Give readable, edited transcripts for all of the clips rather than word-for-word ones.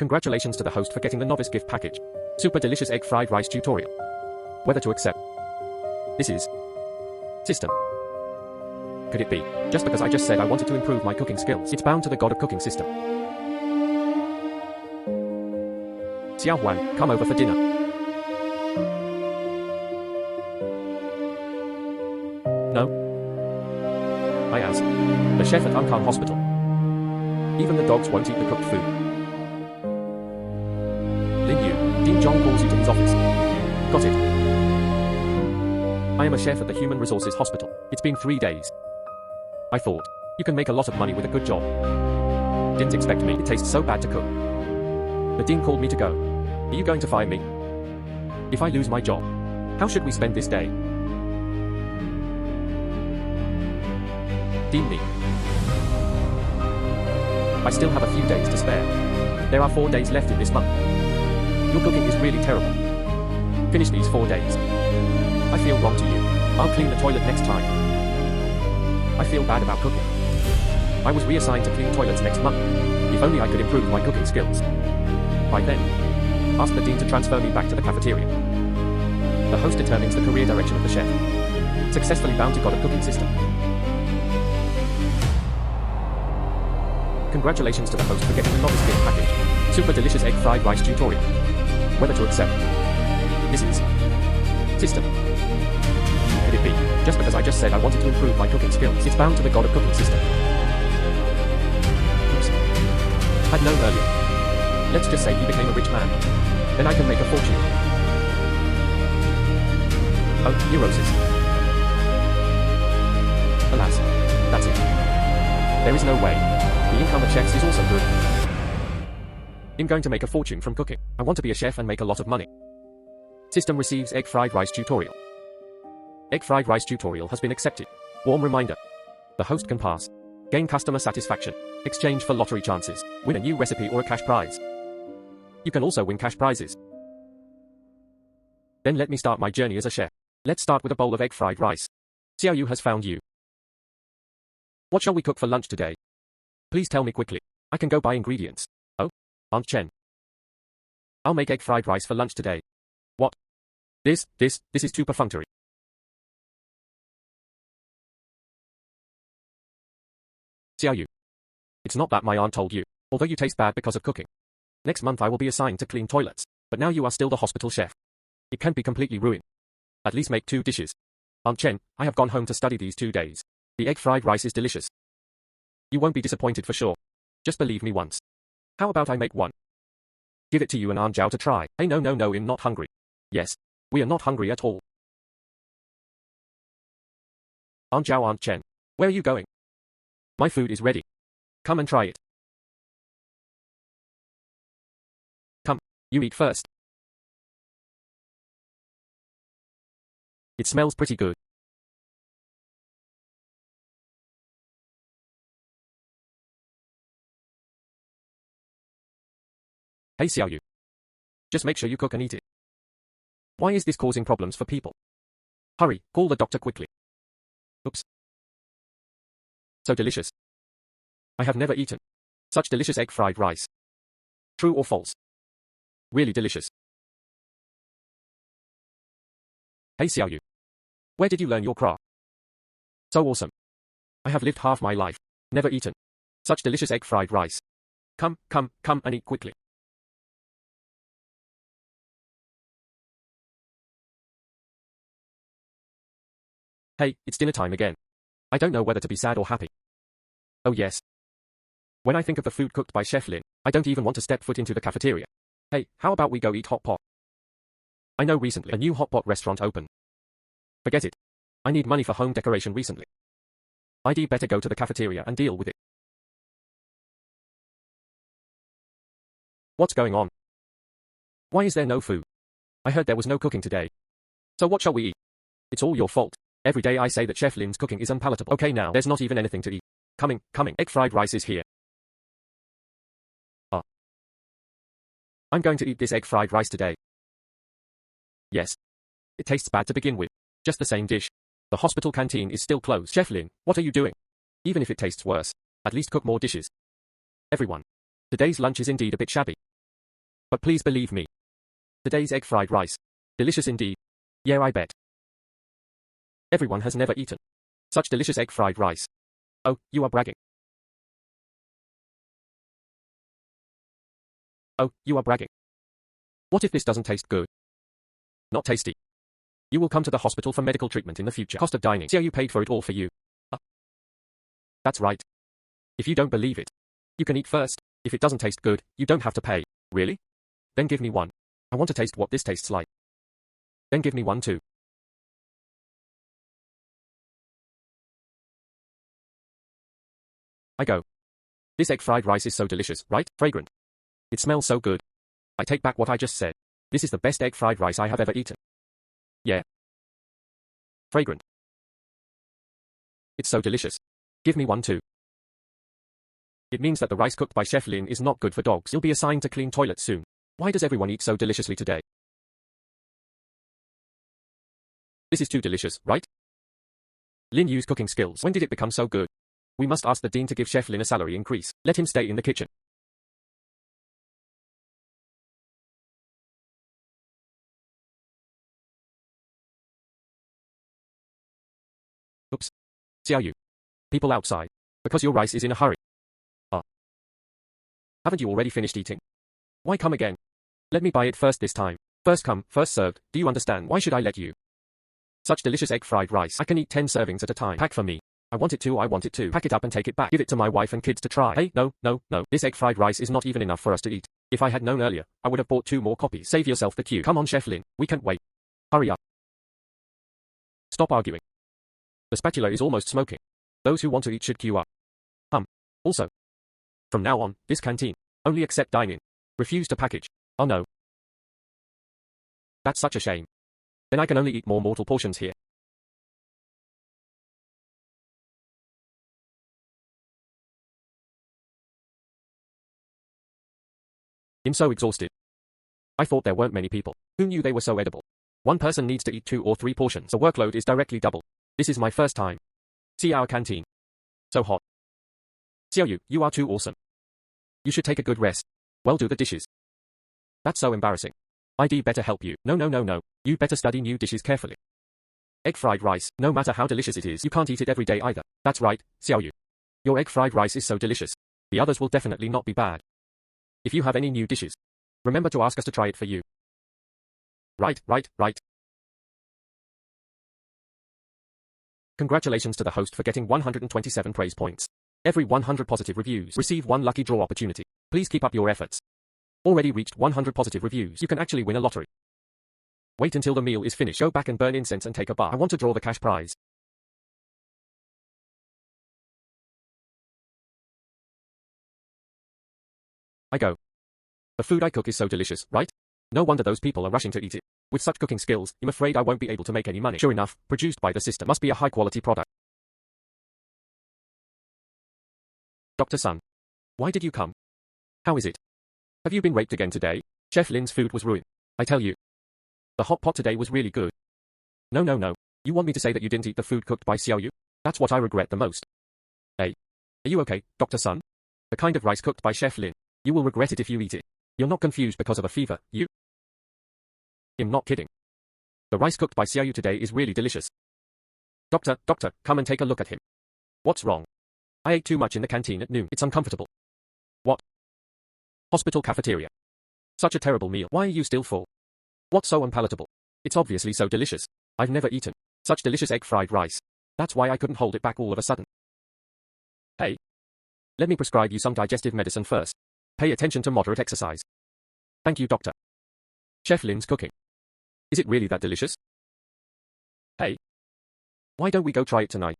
Congratulations to the host for getting the novice gift package. Super delicious egg fried rice tutorial. Whether to accept. This is system. Could it be? Just because I just said I wanted to improve my cooking skills, it's bound to the god of cooking system. Xiao Huan, come over for dinner. No? I asked. The chef at Unkan Hospital. Even the dogs won't eat the cooked food. Lin Yu, Dean John calls you to his office. Got it. I am a chef at the Human Resources Hospital. It's been 3 days. I thought, you can make a lot of money with a good job. Didn't expect me, it tastes so bad to cook. The dean called me to go. Are you going to fire me? If I lose my job, how should we spend this day? Dean me. I still have a few days to spare. There are 4 days left in this month. Your cooking is really terrible. Finish these 4 days. I feel wrong to you. I'll clean the toilet next time. I feel bad about cooking. I was reassigned to clean toilets next month. If only I could improve my cooking skills. By then, ask the dean to transfer me back to the cafeteria. The host determines the career direction of the chef. Successfully bound to God of cooking system. Congratulations to the host for getting the novice gift package. Super delicious egg fried rice tutorial. Whether to accept. This is system. Could it be? Just because I just said I wanted to improve my cooking skills, it's bound to the god of cooking system. Oops. Had known earlier. Let's just say he became a rich man. Then I can make a fortune. Oh, neurosis. Alas, that's it. There is no way. The income of chefs is also good. I'm going to make a fortune from cooking. I want to be a chef and make a lot of money. System receives egg fried rice tutorial. Egg fried rice tutorial has been accepted. Warm reminder. The host can pass. Gain customer satisfaction. Exchange for lottery chances. Win a new recipe or a cash prize. You can also win cash prizes. Then let me start my journey as a chef. Let's start with a bowl of egg fried rice. Xiao Yu has found you. What shall we cook for lunch today? Please tell me quickly. I can go buy ingredients. Oh, Aunt Chen. I'll make egg fried rice for lunch today. What? This is too perfunctory. Xiao Yu. It's not that my aunt told you, although you taste bad because of cooking. Next month I will be assigned to clean toilets, but now you are still the hospital chef. It can't be completely ruined. At least make 2 dishes. Aunt Chen, I have gone home to study these 2 days. The egg fried rice is delicious. You won't be disappointed for sure. Just believe me once. How about I make 1? Give it to you and Aunt Zhao to try. Hey no, I'm not hungry. Yes, we are not hungry at all. Aunt Zhao, Aunt Chen, where are you going? My food is ready. Come and try it. Come, you eat first. It smells pretty good. Hey Xiao Yu. Just make sure you cook and eat it. Why is this causing problems for people? Hurry, call the doctor quickly. Oops. So delicious. I have never eaten such delicious egg fried rice. True or false? Really delicious. Hey Xiao Yu. Where did you learn your craft? So awesome. I have lived half my life, never eaten such delicious egg fried rice. Come and eat quickly. Hey, it's dinner time again. I don't know whether to be sad or happy. Oh yes. When I think of the food cooked by Chef Lin, I don't even want to step foot into the cafeteria. Hey, how about we go eat hot pot? I know recently a new hot pot restaurant opened. Forget it. I need money for home decoration recently. I'd better go to the cafeteria and deal with it. What's going on? Why is there no food? I heard there was no cooking today. So what shall we eat? It's all your fault. Every day I say that Chef Lin's cooking is unpalatable. Okay now, there's not even anything to eat. Coming. Egg fried rice is here. I'm going to eat this egg fried rice today. Yes. It tastes bad to begin with. Just the same dish. The hospital canteen is still closed. Chef Lin, what are you doing? Even if it tastes worse, at least cook more dishes. Everyone. Today's lunch is indeed a bit shabby. But please believe me. Today's egg fried rice. Delicious indeed. Yeah, I bet. Everyone has never eaten such delicious egg fried rice. Oh, you are bragging. Oh, you are bragging. What if this doesn't taste good? Not tasty. You will come to the hospital for medical treatment in the future. Cost of dining. See how you paid for it all for you. That's right. If you don't believe it, you can eat first. If it doesn't taste good, you don't have to pay. Really? Then give me one. I want to taste what this tastes like. Then give me one too. I go. This egg fried rice is so delicious, right? Fragrant. It smells so good. I take back what I just said. This is the best egg fried rice I have ever eaten. Yeah. Fragrant. It's so delicious. Give me one too. It means that the rice cooked by Chef Lin is not good for dogs. You'll be assigned to clean toilets soon. Why does everyone eat so deliciously today? This is too delicious, right? Lin Yu's cooking skills. When did it become so good? We must ask the dean to give Chef Lin a salary increase. Let him stay in the kitchen. Oops. Xiaoyu. People outside. Because your rice is in a hurry. Haven't you already finished eating? Why come again? Let me buy it first this time. First come, first served. Do you understand? Why should I let you? Such delicious egg fried rice. I can eat 10 servings at a time. Pack for me. I want it too. Pack it up and take it back. Give it to my wife and kids to try. Hey, no. This egg fried rice is not even enough for us to eat. If I had known earlier, I would have bought 2 more copies. Save yourself the queue. Come on, Chef Lin. We can't wait. Hurry up. Stop arguing. The spatula is almost smoking. Those who want to eat should queue up. Also. From now on, this canteen only accept dine-in. Refuse to package. Oh no. That's such a shame. Then I can only eat more mortal portions here. I'm so exhausted. I thought there weren't many people. Who knew they were so edible? One person needs to eat 2 or 3 portions. The workload is directly double. This is my first time. See our canteen. So hot. Xiaoyu, you are too awesome. You should take a good rest. Well, do the dishes. That's so embarrassing. I'd better help you. No. You better study new dishes carefully. Egg fried rice, no matter how delicious it is, you can't eat it every day either. That's right, Xiaoyu. Your egg fried rice is so delicious. The others will definitely not be bad. If you have any new dishes, remember to ask us to try it for you. Right. Congratulations to the host for getting 127 praise points. Every 100 positive reviews receive 1 lucky draw opportunity. Please keep up your efforts. Already reached 100 positive reviews. You can actually win a lottery. Wait until the meal is finished. Go back and burn incense and take a bath. I want to draw the cash prize. I go. The food I cook is so delicious, right? No wonder those people are rushing to eat it. With such cooking skills, I'm afraid I won't be able to make any money. Sure enough, produced by the system. Must be a high-quality product. Dr. Sun. Why did you come? How is it? Have you been raped again today? Chef Lin's food was ruined. I tell you. The hot pot today was really good. No. You want me to say that you didn't eat the food cooked by Xiaoyu? That's what I regret the most. Hey. Are you okay, Dr. Sun? The kind of rice cooked by Chef Lin. You will regret it if you eat it. You're not confused because of a fever, you? I'm not kidding. The rice cooked by Xiaoyu today is really delicious. Doctor, come and take a look at him. What's wrong? I ate too much in the canteen at noon. It's uncomfortable. What? Hospital cafeteria. Such a terrible meal. Why are you still full? What's so unpalatable? It's obviously so delicious. I've never eaten such delicious egg fried rice. That's why I couldn't hold it back all of a sudden. Hey. Let me prescribe you some digestive medicine first. Pay attention to moderate exercise. Thank you, doctor. Chef Lin's cooking. Is it really that delicious? Hey. Why don't we go try it tonight?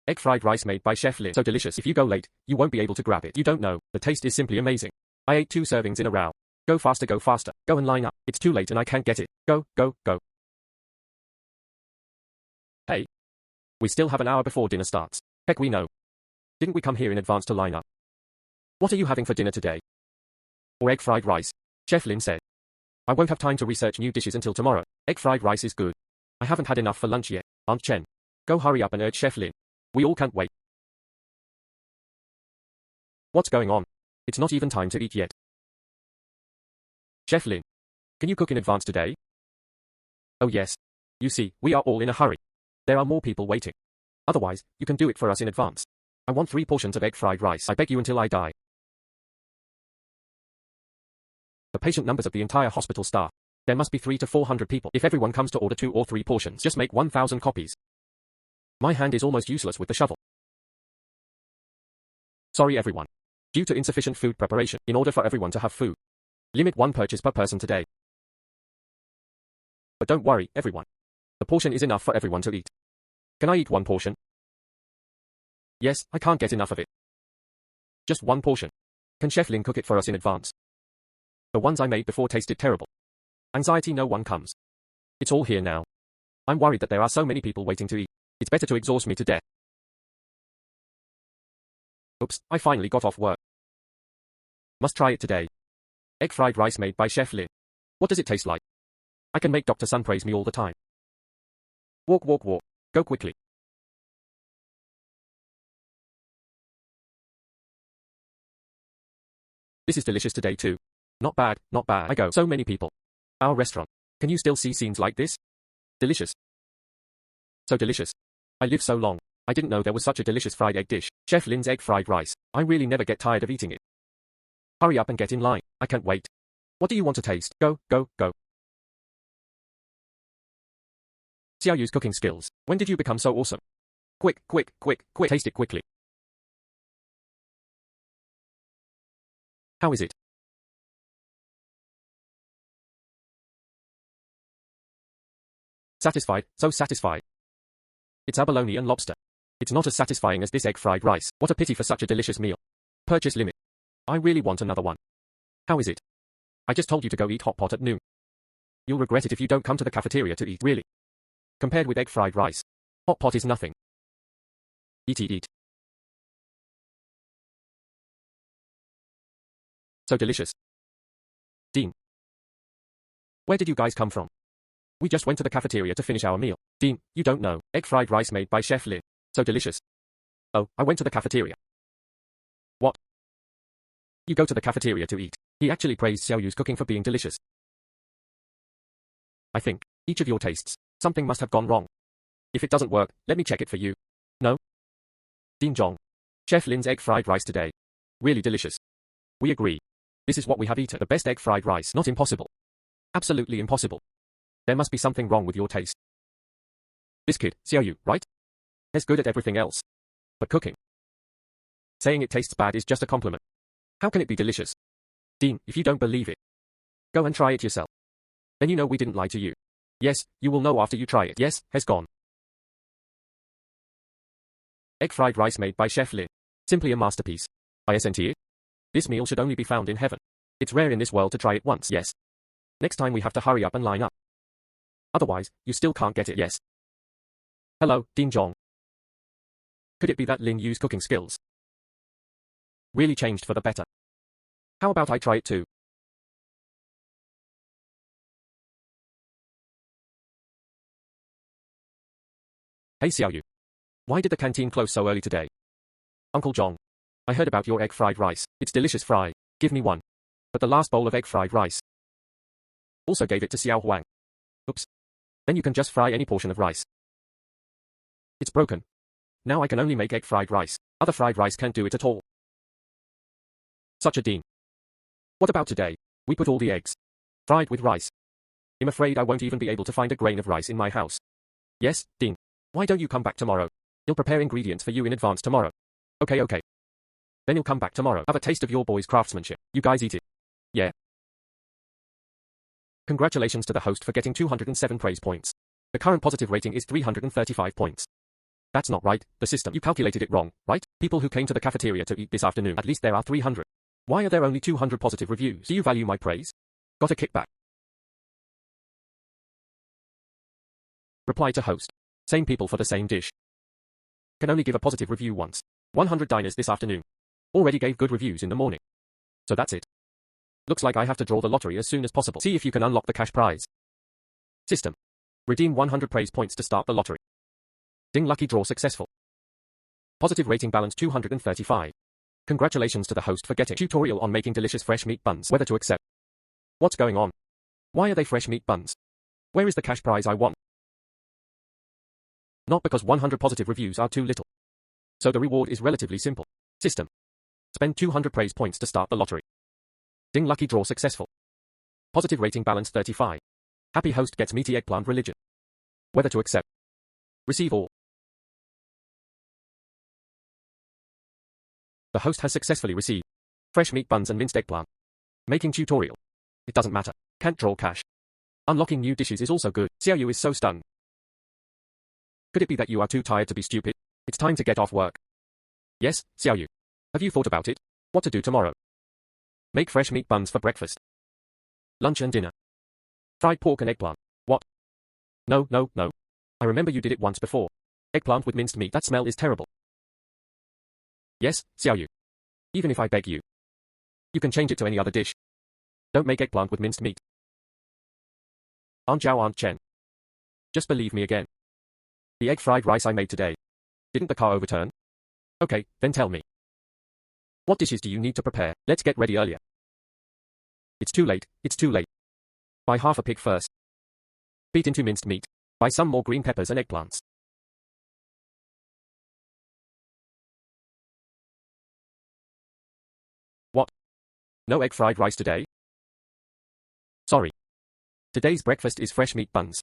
Egg fried rice made by Chef Lin. So delicious. If you go late, you won't be able to grab it. You don't know. The taste is simply amazing. I ate 2 servings in a row. Go faster. Go and line up. It's too late and I can't get it. Go. Hey. We still have an hour before dinner starts. Heck, we know. Didn't we come here in advance to line up? What are you having for dinner today? Or egg fried rice? Chef Lin said. I won't have time to research new dishes until tomorrow. Egg fried rice is good. I haven't had enough for lunch yet. Aunt Chen. Go hurry up and urge Chef Lin. We all can't wait. What's going on? It's not even time to eat yet. Chef Lin, can you cook in advance today? Oh yes. You see, we are all in a hurry. There are more people waiting. Otherwise, you can do it for us in advance. I want 3 portions of egg fried rice. I beg you until I die. The patient numbers of the entire hospital staff. There must be 300 to 400 people. If everyone comes to order 2 or 3 portions, just make 1,000 copies. My hand is almost useless with the shovel. Sorry everyone. Due to insufficient food preparation, in order for everyone to have food, limit 1 purchase per person today. But don't worry, everyone. The portion is enough for everyone to eat. Can I eat 1 portion? Yes, I can't get enough of it. Just 1 portion. Can Chef Lin cook it for us in advance? The ones I made before tasted terrible. Anxiety, no one comes. It's all here now. I'm worried that there are so many people waiting to eat. It's better to exhaust me to death. Oops, I finally got off work. Must try it today. Egg fried rice made by Chef Lin. What does it taste like? I can make Dr. Sun praise me all the time. Walk, walk, walk. Go quickly. This is delicious today too. Not bad, not bad. I go. So many people. Our restaurant. Can you still see scenes like this? Delicious. So delicious. I live so long. I didn't know there was such a delicious fried egg dish. Chef Lin's egg fried rice. I really never get tired of eating it. Hurry up and get in line. I can't wait. What do you want to taste? Go, go, go. Xiao Yu's cooking skills. When did you become so awesome? Quick, quick, quick, quick. Taste it quickly. How is it? Satisfied, so satisfied. It's abalone and lobster. It's not as satisfying as this egg fried rice. What a pity for such a delicious meal. Purchase limit. I really want another one. How is it? I just told you to go eat hot pot at noon. You'll regret it if you don't come to the cafeteria to eat, really. Compared with egg fried rice, hot pot is nothing. Eat, eat, eat. So delicious. Dean. Where did you guys come from? We just went to the cafeteria to finish our meal. Dean, you don't know. Egg fried rice made by Chef Lin. So delicious. Oh, I went to the cafeteria. What? You go to the cafeteria to eat. He actually praised Xiao Yu's cooking for being delicious. I think, each of your tastes, something must have gone wrong. If it doesn't work, let me check it for you. No? Dean Zhong. Chef Lin's egg fried rice today. Really delicious. We agree. This is what we have eaten. The best egg fried rice. Not impossible. Absolutely impossible. There must be something wrong with your taste. This kid, Xiao Yu, right? Is good at everything else. But cooking. Saying it tastes bad is just a compliment. How can it be delicious? Dean, if you don't believe it, go and try it yourself. Then you know we didn't lie to you. Yes, you will know after you try it. Yes, has gone. Egg fried rice made by Chef Lin. Simply a masterpiece. Isn't it? This meal should only be found in heaven. It's rare in this world to try it once. Yes. Next time we have to hurry up and line up. Otherwise, you still can't get it. Yes. Hello, Dean Zhong. Could it be that Lin Yu's cooking skills really changed for the better? How about I try it too? Hey Xiao Yu. Why did the canteen close so early today? Uncle Zhong. I heard about your egg fried rice. It's delicious fry. Give me one. But the last bowl of egg fried rice also gave it to Xiao Huang. Oops. Then you can just fry any portion of rice. It's broken. Now I can only make egg fried rice. Other fried rice can't do it at all. Such a Dean. What about today? We put all the eggs fried with rice. I'm afraid I won't even be able to find a grain of rice in my house. Yes, Dean. Why don't you come back tomorrow? He'll prepare ingredients for you in advance tomorrow. Okay, okay. Then he'll come back tomorrow. Have a taste of your boy's craftsmanship. You guys eat it. Yeah. Congratulations to the host for getting 207 praise points. The current positive rating is 335 points. That's not right, the system. You calculated it wrong, right? People who came to the cafeteria to eat this afternoon, at least there are 300. Why are there only 200 positive reviews? Do you value my praise? Got a kickback. Reply to host. Same people for the same dish. Can only give a positive review once. 100 diners this afternoon. Already gave good reviews in the morning. So that's it. Looks like I have to draw the lottery as soon as possible. See if you can unlock the cash prize. System. Redeem 100 praise points to start the lottery. Ding, lucky draw successful. Positive rating balance 235. Congratulations to the host for getting tutorial on making delicious fresh meat buns. Whether to accept. What's going on? Why are they fresh meat buns? Where is the cash prize I want? Not because 100 positive reviews are too little. So the reward is relatively simple. System. Spend 200 praise points to start the lottery. Ding, lucky draw successful. Positive rating balance 35. Happy host gets meaty eggplant religion. Whether to accept. Receive all. The host has successfully received fresh meat buns and minced eggplant. Making tutorial. It doesn't matter. Can't draw cash. Unlocking new dishes is also good. Xiao Yu is so stunned. Could it be that you are too tired to be stupid? It's time to get off work. Yes, Xiao Yu. Have you thought about it? What to do tomorrow? Make fresh meat buns for breakfast. Lunch and dinner. Fried pork and eggplant. What? No. I remember you did it once before. Eggplant with minced meat. That smell is terrible. Yes, Xiao Yu. Even if I beg you. You can change it to any other dish. Don't make eggplant with minced meat. Aunt Zhao, Aunt Chen. Just believe me again. The egg fried rice I made today. Didn't the car overturn? Okay, then tell me. What dishes do you need to prepare? Let's get ready earlier. It's too late. Buy half a pig first. Beat into minced meat. Buy some more green peppers and eggplants. What? No egg fried rice today? Sorry. Today's breakfast is fresh meat buns.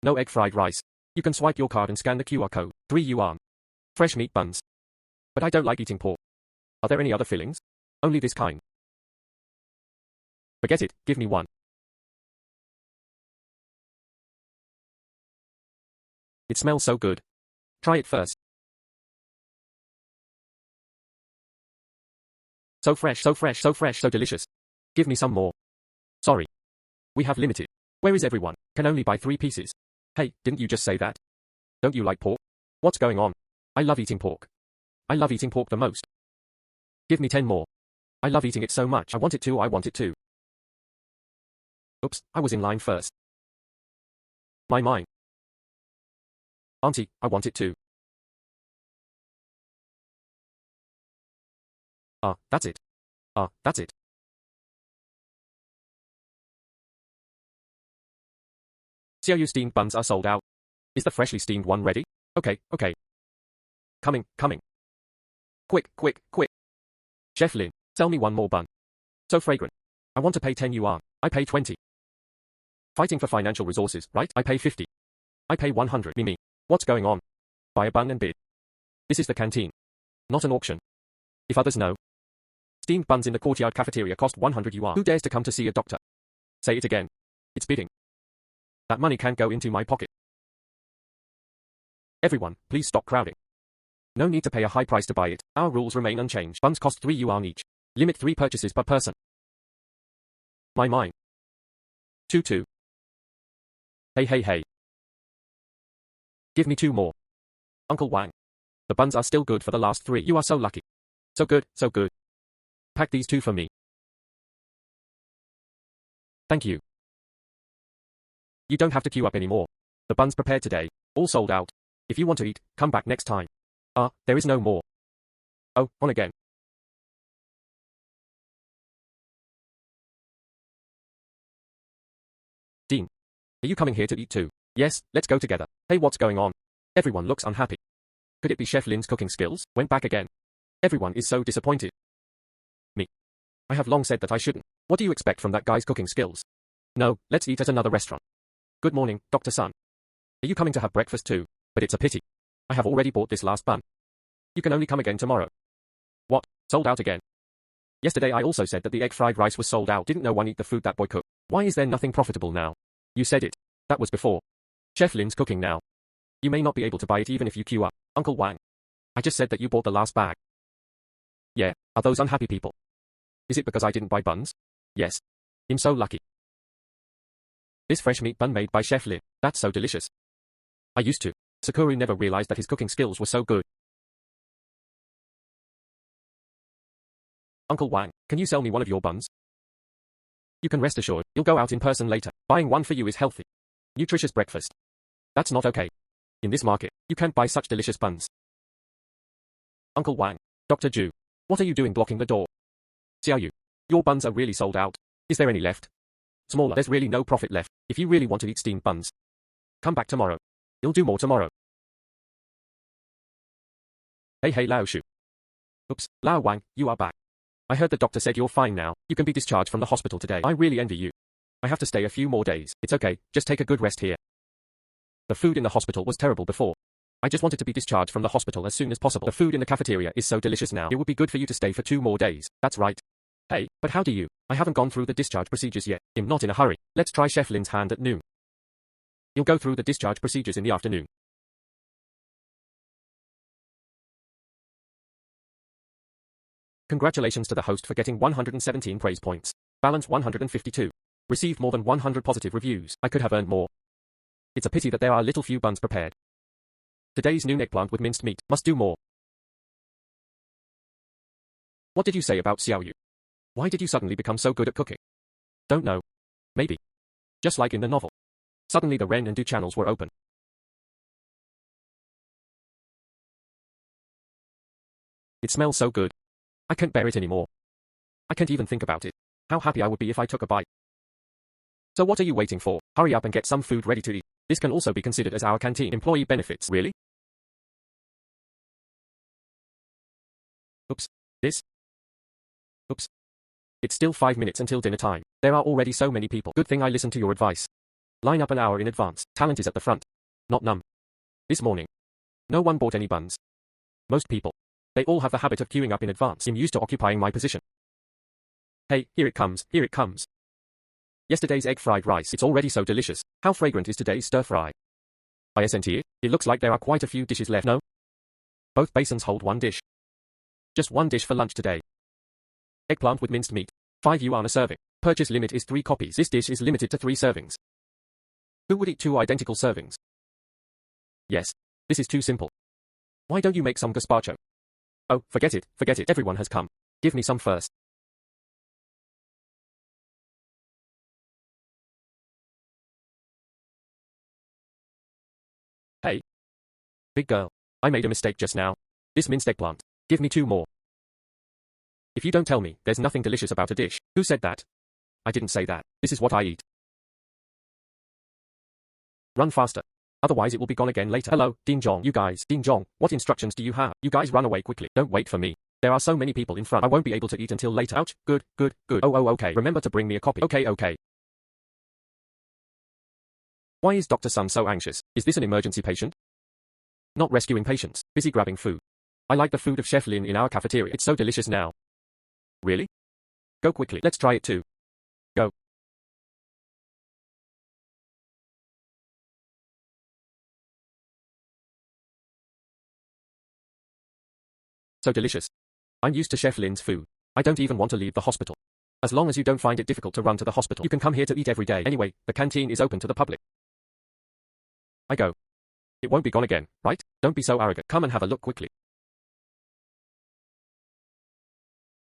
No egg fried rice. You can swipe your card and scan the QR code. 3 yuan. Fresh meat buns. But I don't like eating pork. Are there any other fillings? Only this kind. Forget it, give me one. It smells so good. Try it first. So fresh, so delicious. Give me some more. Sorry. We have limited. Where is everyone? Can only buy 3 pieces. Hey, didn't you just say that? Don't you like pork? What's going on? I love eating pork. I love eating pork the most. Give me 10 more. I love eating it so much. I want it too. Oops, I was in line first. Mine. Auntie, I want it too. That's it. That's it. Xiao Yu steamed buns are sold out. Is the freshly steamed one ready? Okay. Coming. Quick. Chef Lin, sell me one more bun. So fragrant. I want to pay 10 yuan. I pay 20. Fighting for financial resources, right? I pay 50. I pay 100. Me. What's going on? Buy a bun and bid. This is the canteen. Not an auction. If others know. Steamed buns in the courtyard cafeteria cost 100 yuan. Who dares to come to see a doctor? Say it again. It's bidding. That money can't go into my pocket. Everyone, please stop crowding. No need to pay a high price to buy it. Our rules remain unchanged. Buns cost 3 yuan each. Limit 3 purchases per person. Mine. 2. Hey. Give me 2 more. Uncle Wang. The buns are still good for the last 3. You are so lucky. So good. Pack these 2 for me. Thank you. You don't have to queue up anymore. The buns prepared today, all sold out. If you want to eat, come back next time. There is no more. Oh, on again. Dean. Are you coming here to eat too? Yes, let's go together. Hey, what's going on? Everyone looks unhappy. Could it be Chef Lin's cooking skills? Went back again. Everyone is so disappointed. Me. I have long said that I shouldn't. What do you expect from that guy's cooking skills? No, let's eat at another restaurant. Good morning, Dr. Sun. Are you coming to have breakfast too? But it's a pity. I have already bought this last bun. You can only come again tomorrow. What? Sold out again? Yesterday I also said that the egg fried rice was sold out. Didn't no one eat the food that boy cooked. Why is there nothing profitable now? You said it. That was before. Chef Lin's cooking now. You may not be able to buy it even if you queue up. Uncle Wang. I just said that you bought the last bag. Yeah, are those unhappy people? Is it because I didn't buy buns? Yes. I'm so lucky. This fresh meat bun made by Chef Lin. That's so delicious. I used to. Sakura never realized that his cooking skills were so good. Uncle Wang, can you sell me one of your buns? You can rest assured, you'll go out in person later. Buying one for you is healthy. Nutritious breakfast. That's not okay. In this market, you can't buy such delicious buns. Uncle Wang. Dr. Zhu. What are you doing blocking the door? Xiaoyu, your buns are really sold out. Is there any left? Smaller. There's really no profit left. If you really want to eat steamed buns, come back tomorrow. You'll do more tomorrow. Hey Lao Shu. Oops, Lao Wang, you are back. I heard the doctor said you're fine now. You can be discharged from the hospital today. I really envy you. I have to stay a few more days. It's okay, just take a good rest here. The food in the hospital was terrible before. I just wanted to be discharged from the hospital as soon as possible. The food in the cafeteria is so delicious now. It would be good for you to stay for 2 more days. That's right. Hey, but how do you? I haven't gone through the discharge procedures yet. I'm not in a hurry. Let's try Chef Lin's hand at noon. You'll go through the discharge procedures in the afternoon. Congratulations to the host for getting 117 praise points. Balance 152. Received more than 100 positive reviews. I could have earned more. It's a pity that there are little few buns prepared. Today's noon eggplant with minced meat. Must do more. What did you say about Xiaoyu? Why did you suddenly become so good at cooking? Don't know. Maybe. Just like in the novel. Suddenly the Ren and Du channels were open. It smells so good. I can't bear it anymore. I can't even think about it. How happy I would be if I took a bite. So what are you waiting for? Hurry up and get some food ready to eat. This can also be considered as our canteen employee benefits. Really? Oops. This? Oops. It's still 5 minutes until dinner time. There are already so many people. Good thing I listened to your advice. Line up an hour in advance. Talent is at the front. Not numb. This morning, no one bought any buns. Most people, they all have the habit of queuing up in advance. I'm used to occupying my position. Hey, here it comes, here it comes. Yesterday's egg fried rice. It's already so delicious. How fragrant is today's stir fry? Isn't it? It looks like there are quite a few dishes left, no? Both basins hold 1 dish. Just 1 dish for lunch today. Eggplant with minced meat. 5 yuan a serving. Purchase limit is 3 copies. This dish is limited to 3 servings. Who would eat 2 identical servings? Yes. This is too simple. Why don't you make some gazpacho? Oh, forget it, forget it. Everyone has come. Give me some first. Hey. Big girl. I made a mistake just now. This minced eggplant. Give me 2 more. If you don't tell me, there's nothing delicious about a dish. Who said that? I didn't say that. This is what I eat. Run faster. Otherwise it will be gone again later. Hello, Ding Zhong. You guys, Ding Zhong, what instructions do you have? You guys run away quickly. Don't wait for me. There are so many people in front. I won't be able to eat until later. Ouch. Good, good, good. Oh, okay. Remember to bring me a copy. Okay. Why is Dr. Sun so anxious? Is this an emergency patient? Not rescuing patients. Busy grabbing food. I like the food of Chef Lin in our cafeteria. It's so delicious now. Really? Go quickly. Let's try it too. Go. So delicious. I'm used to Chef Lin's food. I don't even want to leave the hospital. As long as you don't find it difficult to run to the hospital, you can come here to eat every day. Anyway, the canteen is open to the public. I go. It won't be gone again, right? Don't be so arrogant. Come and have a look quickly.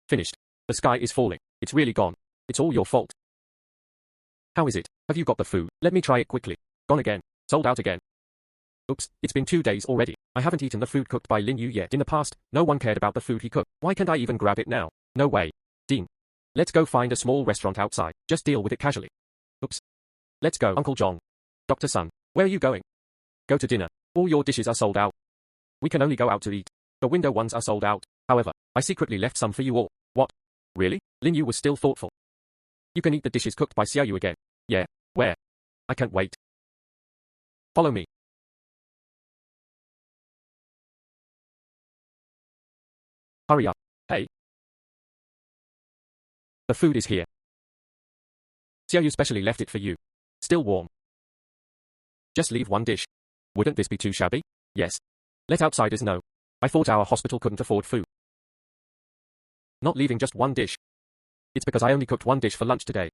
Finished. The sky is falling. It's really gone. It's all your fault. How is it? Have you got the food? Let me try it quickly. Gone again. Sold out again. Oops, it's been 2 days already. I haven't eaten the food cooked by Lin Yu yet. In the past, no one cared about the food he cooked. Why can't I even grab it now? No way. Dean. Let's go find a small restaurant outside. Just deal with it casually. Oops. Let's go. Uncle John. Dr. Sun. Where are you going? Go to dinner. All your dishes are sold out. We can only go out to eat. The window ones are sold out. However, I secretly left some for you all. What? Really? Lin Yu was still thoughtful. You can eat the dishes cooked by Xiaoyu again. Yeah. Where? I can't wait. Follow me. Hurry up. Hey. The food is here. Xiaoyu specially left it for you. Still warm. Just leave 1 dish. Wouldn't this be too shabby? Yes. Let outsiders know. I thought our hospital couldn't afford food. Not leaving just 1 dish. It's because I only cooked 1 dish for lunch today.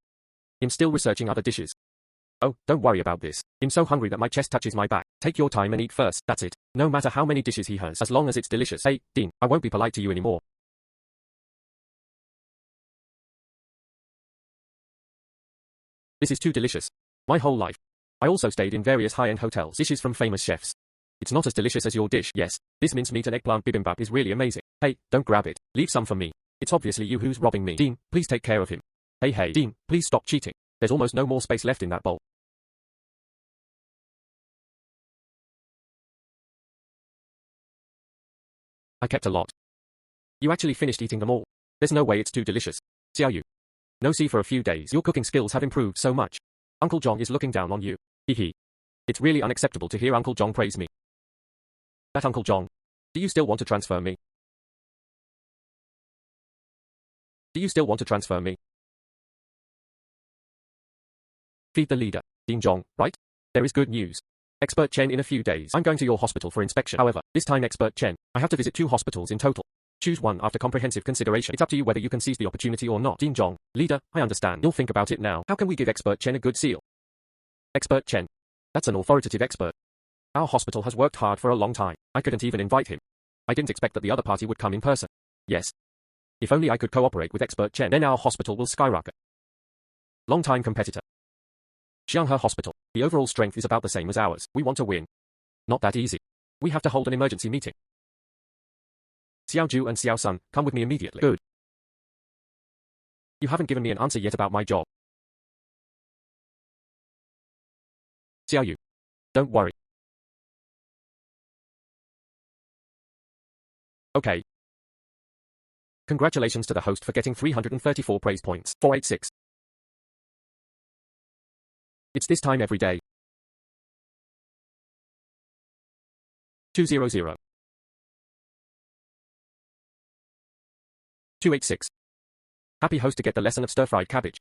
I'm still researching other dishes. Oh, don't worry about this. I'm so hungry that my chest touches my back. Take your time and eat first. That's it. No matter how many dishes he has, as long as it's delicious. Hey, Dean, I won't be polite to you anymore. This is too delicious. My whole life. I also stayed in various high-end hotels. Dishes from famous chefs. It's not as delicious as your dish. Yes, this mincemeat and eggplant bibimbap is really amazing. Hey, don't grab it. Leave some for me. It's obviously you who's robbing me. Dean, please take care of him. Hey, Dean, please stop cheating. There's almost no more space left in that bowl. I kept a lot. You actually finished eating them all. There's no way it's too delicious. Xiao Yu. No see for a few days. Your cooking skills have improved so much. Uncle Zhong is looking down on you. Hee. It's really unacceptable to hear Uncle Zhong praise me. That Uncle Zhong. Do you still want to transfer me? Do you still want to transfer me? Feed the leader. Dean Zhong, right? There is good news. Expert Chen in a few days. I'm going to your hospital for inspection. However, this time Expert Chen, I have to visit 2 hospitals in total. Choose one after comprehensive consideration. It's up to you whether you can seize the opportunity or not. Dean Zhong, leader, I understand. You'll think about it now. How can we give Expert Chen a good seal? Expert Chen. That's an authoritative expert. Our hospital has worked hard for a long time. I couldn't even invite him. I didn't expect that the other party would come in person. Yes. If only I could cooperate with Expert Chen, then our hospital will skyrocket. Long-time competitor. Xianghe Hospital. The overall strength is about the same as ours. We want to win. Not that easy. We have to hold an emergency meeting. Xiao Ju and Xiao Sun, come with me immediately. Good. You haven't given me an answer yet about my job. Xiao Yu. Don't worry. Okay. Congratulations to the host for getting 334 praise points. 486. It's this time every day. 200. 286. Happy host to get the lesson of stir-fried cabbage.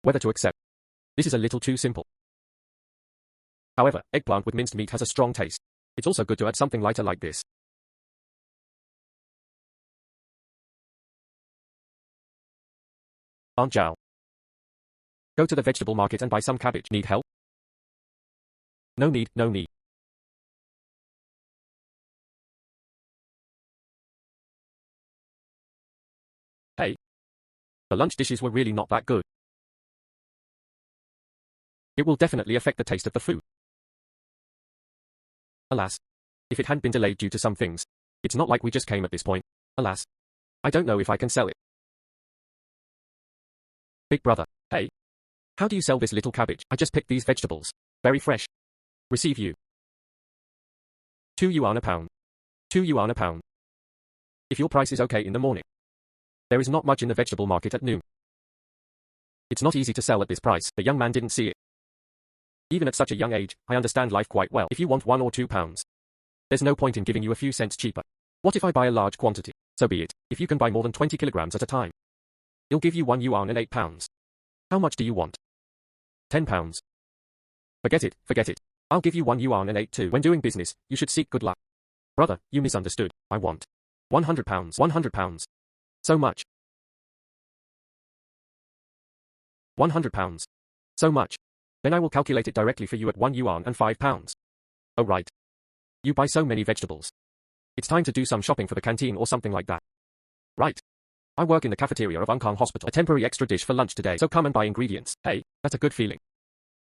Whether to accept. This is a little too simple. However, eggplant with minced meat has a strong taste. It's also good to add something lighter like this. Aunt Zhao. Go to the vegetable market and buy some cabbage. Need help? No need. Hey. The lunch dishes were really not that good. It will definitely affect the taste of the food. Alas. If it hadn't been delayed due to some things. It's not like we just came at this point. Alas. I don't know if I can sell it. Big brother. Hey. How do you sell this little cabbage? I just picked these vegetables. Very fresh. Receive you. 2 yuan a pound. 2 yuan a pound. If your price is okay in the morning. There is not much in the vegetable market at noon. It's not easy to sell at this price. The young man didn't see it. Even at such a young age, I understand life quite well. If you want 1 or 2 pounds. There's no point in giving you a few cents cheaper. What if I buy a large quantity? So be it. If you can buy more than 20 kilograms at a time. He'll give you 1 yuan and 8 pounds. How much do you want? 10 pounds. Forget it. I'll give you 1 yuan and 8 too. When doing business, you should seek good luck. Brother, you misunderstood. I want 100 pounds. 100 pounds. So much. 100 pounds. So much. Then I will calculate it directly for you at 1 yuan and 5 pounds. Oh right. You buy so many vegetables. It's time to do some shopping for the canteen or something like that. Right. I work in the cafeteria of Unkang Hospital. A temporary extra dish for lunch today, so come and buy ingredients. Hey, that's a good feeling.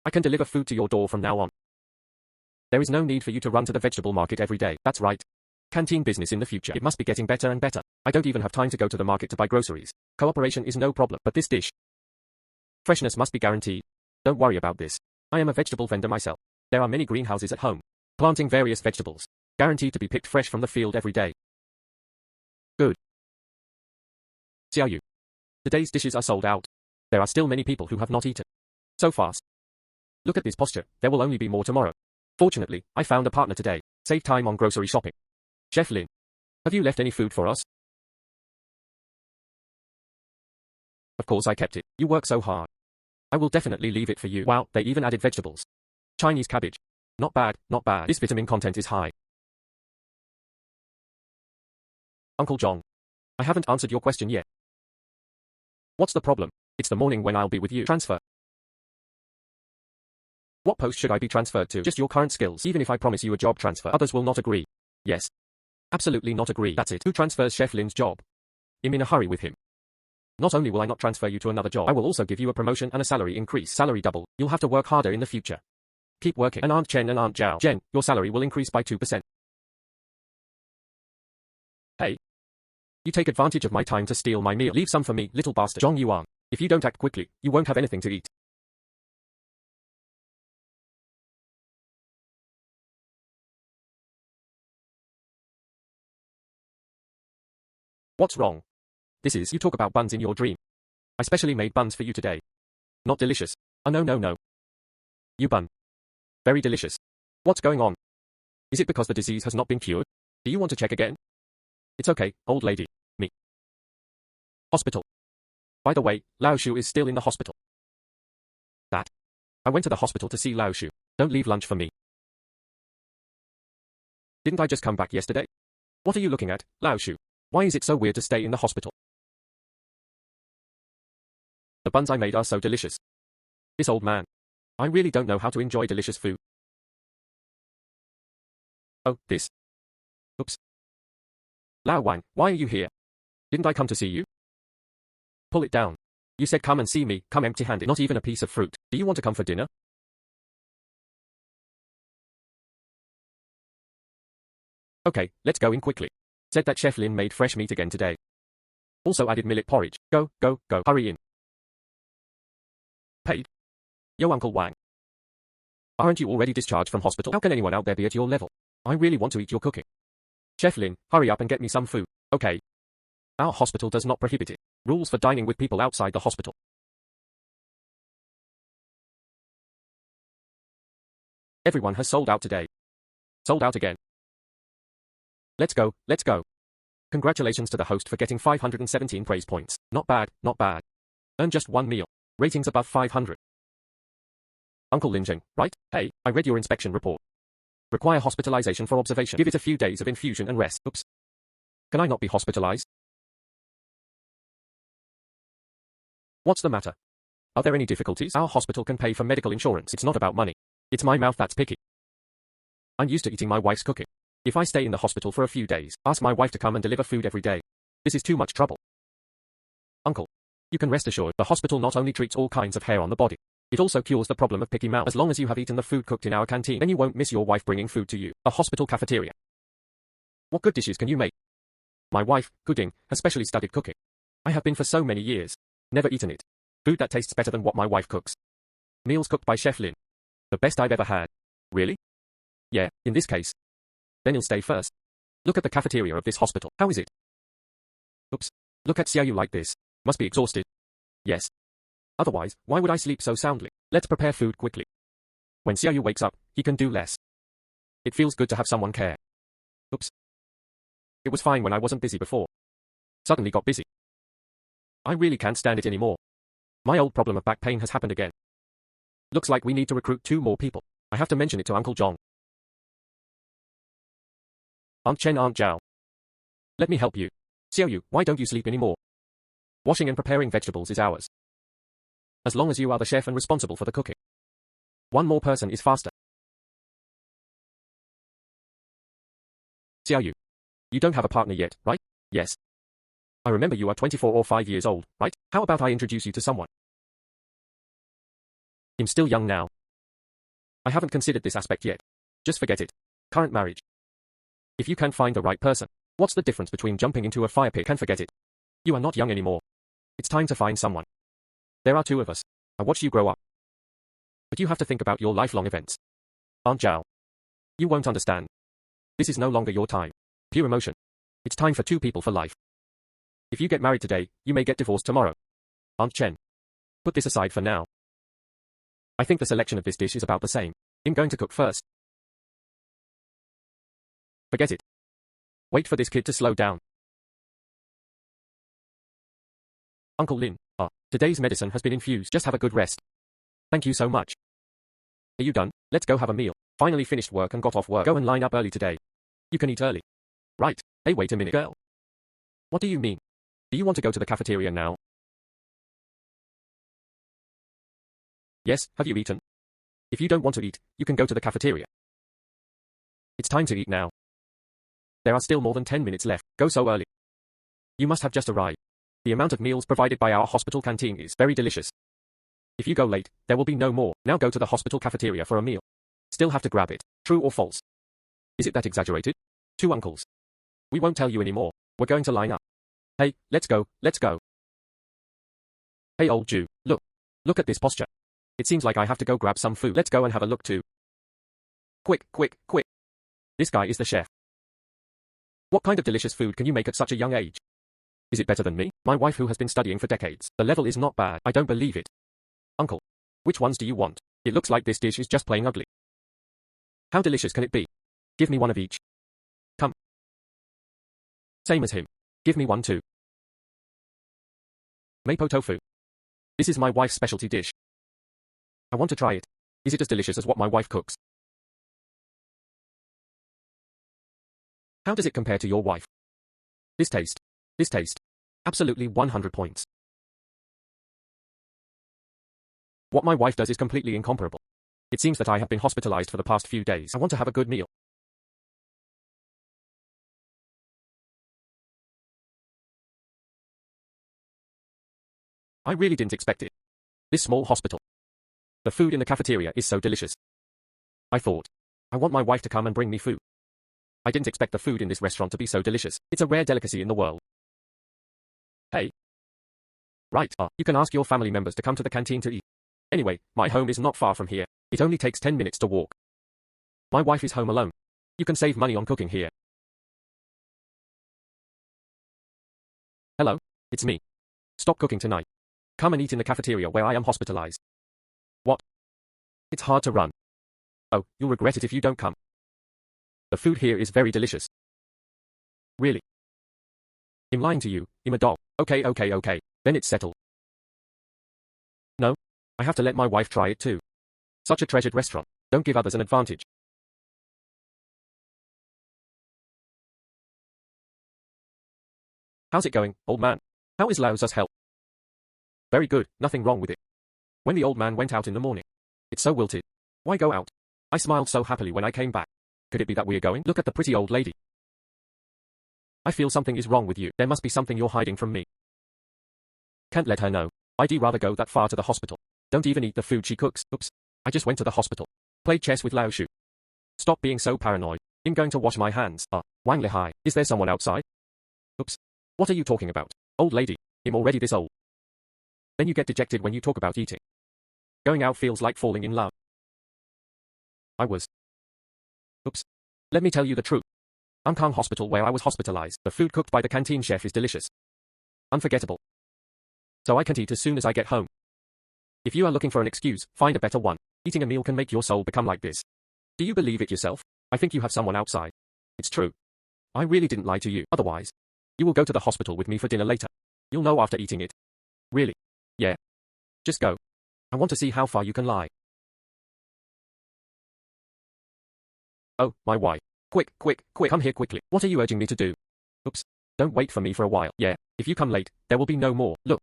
I can deliver food to your door from now on. There is no need for you to run to the vegetable market every day. That's right. Canteen business in the future. It must be getting better and better. I don't even have time to go to the market to buy groceries. Cooperation is no problem, but this dish. Freshness must be guaranteed. Don't worry about this. I am a vegetable vendor myself. There are many greenhouses at home. Planting various vegetables. Guaranteed to be picked fresh from the field every day. Good. Xiao Yu. Today's dishes are sold out. There are still many people who have not eaten. So fast. Look at this posture, there will only be more tomorrow. Fortunately, I found a partner today. Save time on grocery shopping. Chef Lin. Have you left any food for us? Of course I kept it. You work so hard. I will definitely leave it for you. Wow, they even added vegetables. Chinese cabbage. Not bad. This vitamin content is high. Uncle Zhong. I haven't answered your question yet. What's the problem? It's the morning when I'll be with you. Transfer. What post should I be transferred to? Just your current skills. Even if I promise you a job transfer, others will not agree. Yes. Absolutely not agree. That's it. Who transfers Chef Lin's job? I'm in a hurry with him. Not only will I not transfer you to another job, I will also give you a promotion and a salary increase. Salary double. You'll have to work harder in the future. Keep working. And Aunt Chen and Aunt Zhao. Jen, your salary will increase by 2%. Hey. You take advantage of my time to steal my meal. Leave some for me, little bastard. Zhong Yuan. If you don't act quickly, you won't have anything to eat. What's wrong? You talk about buns in your dream. I specially made buns for you today. Not delicious. Oh no. You bun. Very delicious. What's going on? Is it because the disease has not been cured? Do you want to check again? It's okay, old lady. Me. Hospital. By the way, Lao Shu is still in the hospital. That. I went to the hospital to see Lao Shu. Don't leave lunch for me. Didn't I just come back yesterday? What are you looking at, Lao Shu? Why is it so weird to stay in the hospital? The buns I made are so delicious. This old man. I really don't know how to enjoy delicious food. Oh, this. Oops. Lao Wang, why are you here? Didn't I come to see you? Pull it down. You said come and see me, come empty-handed. Not even a piece of fruit. Do you want to come for dinner? Okay, let's go in quickly. Said that Chef Lin made fresh meat again today. Also added millet porridge. Go, hurry in. Paid. Yo, Uncle Wang. Aren't you already discharged from hospital? How can anyone out there be at your level? I really want to eat your cooking. Chef Lin, hurry up and get me some food. Okay. Our hospital does not prohibit it. Rules for dining with people outside the hospital. Everyone has sold out today. Sold out again. Let's go. Congratulations to the host for getting 517 praise points. Not bad. Earned just one meal. Ratings above 500. Uncle Lin Zheng, right? Hey, I read your inspection report. Require hospitalization for observation. Give it a few days of infusion and rest. Oops. Can I not be hospitalized? What's the matter? Are there any difficulties? Our hospital can pay for medical insurance. It's not about money. It's my mouth that's picky. I'm used to eating my wife's cooking. If I stay in the hospital for a few days, ask my wife to come and deliver food every day. This is too much trouble. Uncle, you can rest assured the hospital not only treats all kinds of hair on the body, it also cures the problem of picky mouth. As long as you have eaten the food cooked in our canteen, then you won't miss your wife bringing food to you. A hospital cafeteria. What good dishes can you make? My wife, Gooding, has specially studied cooking. I have been for so many years. Never eaten it. Food that tastes better than what my wife cooks. Meals cooked by Chef Lin. The best I've ever had. Really? Yeah, in this case. Then you'll stay first. Look at the cafeteria of this hospital. How is it? Oops. Look at Xiaoyu like this. Must be exhausted. Yes. Otherwise, why would I sleep so soundly? Let's prepare food quickly. When Xiaoyu wakes up, he can do less. It feels good to have someone care. Oops. It was fine when I wasn't busy before. Suddenly got busy. I really can't stand it anymore. My old problem of back pain has happened again. Looks like we need to recruit 2 more people. I have to mention it to Uncle Zhong. Aunt Chen, Aunt Zhao. Let me help you. Xiaoyu, why don't you sleep anymore? Washing and preparing vegetables is ours. As long as you are the chef and responsible for the cooking. 1 more person is faster. Xiaoyu. You don't have a partner yet, right? Yes. I remember you are 24 or 5 years old, right? How about I introduce you to someone? I'm still young now. I haven't considered this aspect yet. Just forget it. Current marriage. If you can't find the right person, what's the difference between jumping into a fire pit? Can forget it. You are not young anymore. It's time to find someone. There are 2 of us. I watch you grow up. But you have to think about your lifelong events. Aunt Zhao. You won't understand. This is no longer your time. Pure emotion. It's time for 2 people for life. If you get married today, you may get divorced tomorrow. Aunt Chen. Put this aside for now. I think the selection of this dish is about the same. I'm going to cook first. Forget it. Wait for this kid to slow down. Uncle Lin, today's medicine has been infused. Just have a good rest. Thank you so much. Are you done? Let's go have a meal. Finally finished work and got off work. Go and line up early today. You can eat early. Right. Hey, wait a minute, girl. What do you mean? Do you want to go to the cafeteria now? Yes, have you eaten? If you don't want to eat, you can go to the cafeteria. It's time to eat now. There are still more than 10 minutes left. Go so early. You must have just arrived. The amount of meals provided by our hospital canteen is very delicious. If you go late, there will be no more. Now go to the hospital cafeteria for a meal. Still have to grab it. True or false? Is it that exaggerated? Two uncles. We won't tell you anymore. We're going to line up. Hey, let's go, let's go. Hey old Jew, look. Look at this posture. It seems like I have to go grab some food. Let's go and have a look too. Quick, quick, quick. This guy is the chef. What kind of delicious food can you make at such a young age? Is it better than me? My wife who has been studying for decades. The level is not bad. I don't believe it. Uncle. Which ones do you want? It looks like this dish is just plain ugly. How delicious can it be? Give me one of each. Come. Same as him. Give me one too. Mapo tofu. This is my wife's specialty dish. I want to try it. Is it as delicious as what my wife cooks? How does it compare to your wife? This taste. This taste. Absolutely 100 points. What my wife does is completely incomparable. It seems that I have been hospitalized for the past few days. I want to have a good meal. I really didn't expect it. This small hospital. The food in the cafeteria is so delicious. I thought, I want my wife to come and bring me food. I didn't expect the food in this restaurant to be so delicious. It's a rare delicacy in the world. Hey. Right, you can ask your family members to come to the canteen to eat. Anyway, my home is not far from here. It only takes 10 minutes to walk. My wife is home alone. You can save money on cooking here. Hello, it's me. Stop cooking tonight. Come and eat in the cafeteria where I am hospitalized. What? It's hard to run. Oh, you'll regret it if you don't come. The food here is very delicious. Really? I'm lying to you, I'm a dog. Okay, then it's settled. No, I have to let my wife try it too. Such a treasured restaurant. Don't give others an advantage. How's it going, old man? How is Lao's health? Very good, nothing wrong with it. When the old man went out in the morning. It's so wilted. Why go out? I smiled so happily when I came back. Could it be that we're going? Look at the pretty old lady. I feel something is wrong with you. There must be something you're hiding from me. Can't let her know. I'd rather go that far to the hospital. Don't even eat the food she cooks. Oops. I just went to the hospital. Played chess with Lao Shu. Stop being so paranoid. I'm going to wash my hands. Wang Lihai. Is there someone outside? Oops. What are you talking about? Old lady. I'm already this old. Then you get dejected when you talk about eating. Going out feels like falling in love. I was. Oops. Let me tell you the truth. Ankang Hospital where I was hospitalized. The food cooked by the canteen chef is delicious. Unforgettable. So I can eat as soon as I get home. If you are looking for an excuse, find a better one. Eating a meal can make your soul become like this. Do you believe it yourself? I think you have someone outside. It's true. I really didn't lie to you. Otherwise, you will go to the hospital with me for dinner later. You'll know after eating it. Really? Yeah. Just go. I want to see how far you can lie. Oh, my wife. Quick, come here quickly. What are you urging me to do? Oops. Don't wait for me for a while. Yeah, if you come late, there will be no more. Look.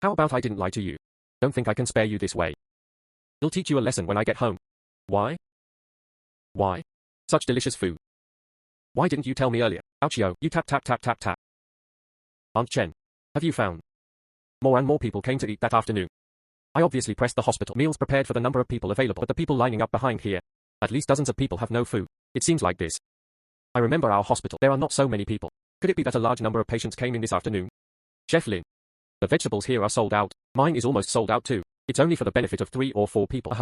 How about I didn't lie to you? Don't think I can spare you this way. I'll teach you a lesson when I get home. Why? Why? Such delicious food. Why didn't you tell me earlier? Ouchio, you tap. Aunt Chen. Have you found? More and more people came to eat that afternoon. I obviously pressed the hospital meals prepared for the number of people available, but the people lining up behind here. At least dozens of people have no food. It seems like this. I remember our hospital. There are not so many people. Could it be that a large number of patients came in this afternoon? Chef Lin. The vegetables here are sold out. Mine is almost sold out too. It's only for the benefit of 3 or 4 people.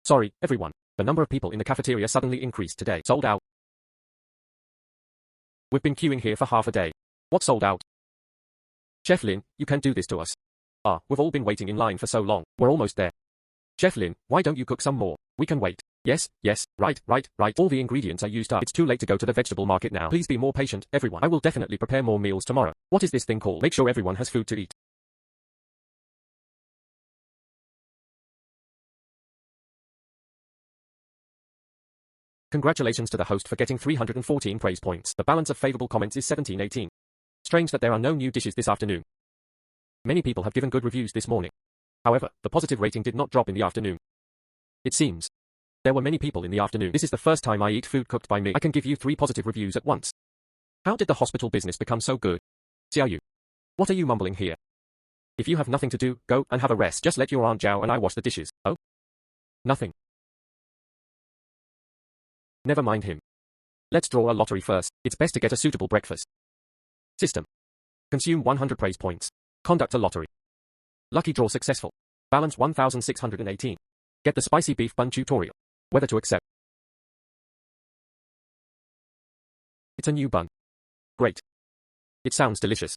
Sorry, everyone. The number of people in the cafeteria suddenly increased today. Sold out. We've been queuing here for half a day. What sold out? Chef Lin, you can't do this to us. We've all been waiting in line for so long. We're almost there. Chef Lin, why don't you cook some more? We can wait. Yes, right. All the ingredients are used up. It's too late to go to the vegetable market now. Please be more patient, everyone. I will definitely prepare more meals tomorrow. What is this thing called? Make sure everyone has food to eat. Congratulations to the host for getting 314 praise points. The balance of favorable comments is 17-18. Strange that there are no new dishes this afternoon. Many people have given good reviews this morning. However, the positive rating did not drop in the afternoon. It seems there were many people in the afternoon. This is the first time I eat food cooked by me. I can give you 3 positive reviews at once. How did the hospital business become so good? Xiaoyu. What are you mumbling here? If you have nothing to do, go and have a rest. Just let your Aunt Zhao and I wash the dishes. Oh? Nothing. Never mind him. Let's draw a lottery first. It's best to get a suitable breakfast. System. Consume 100 praise points. Conduct a lottery. Lucky draw successful. Balance 1618. Get the spicy beef bun tutorial. Whether to accept. It's a new bun. Great. It sounds delicious.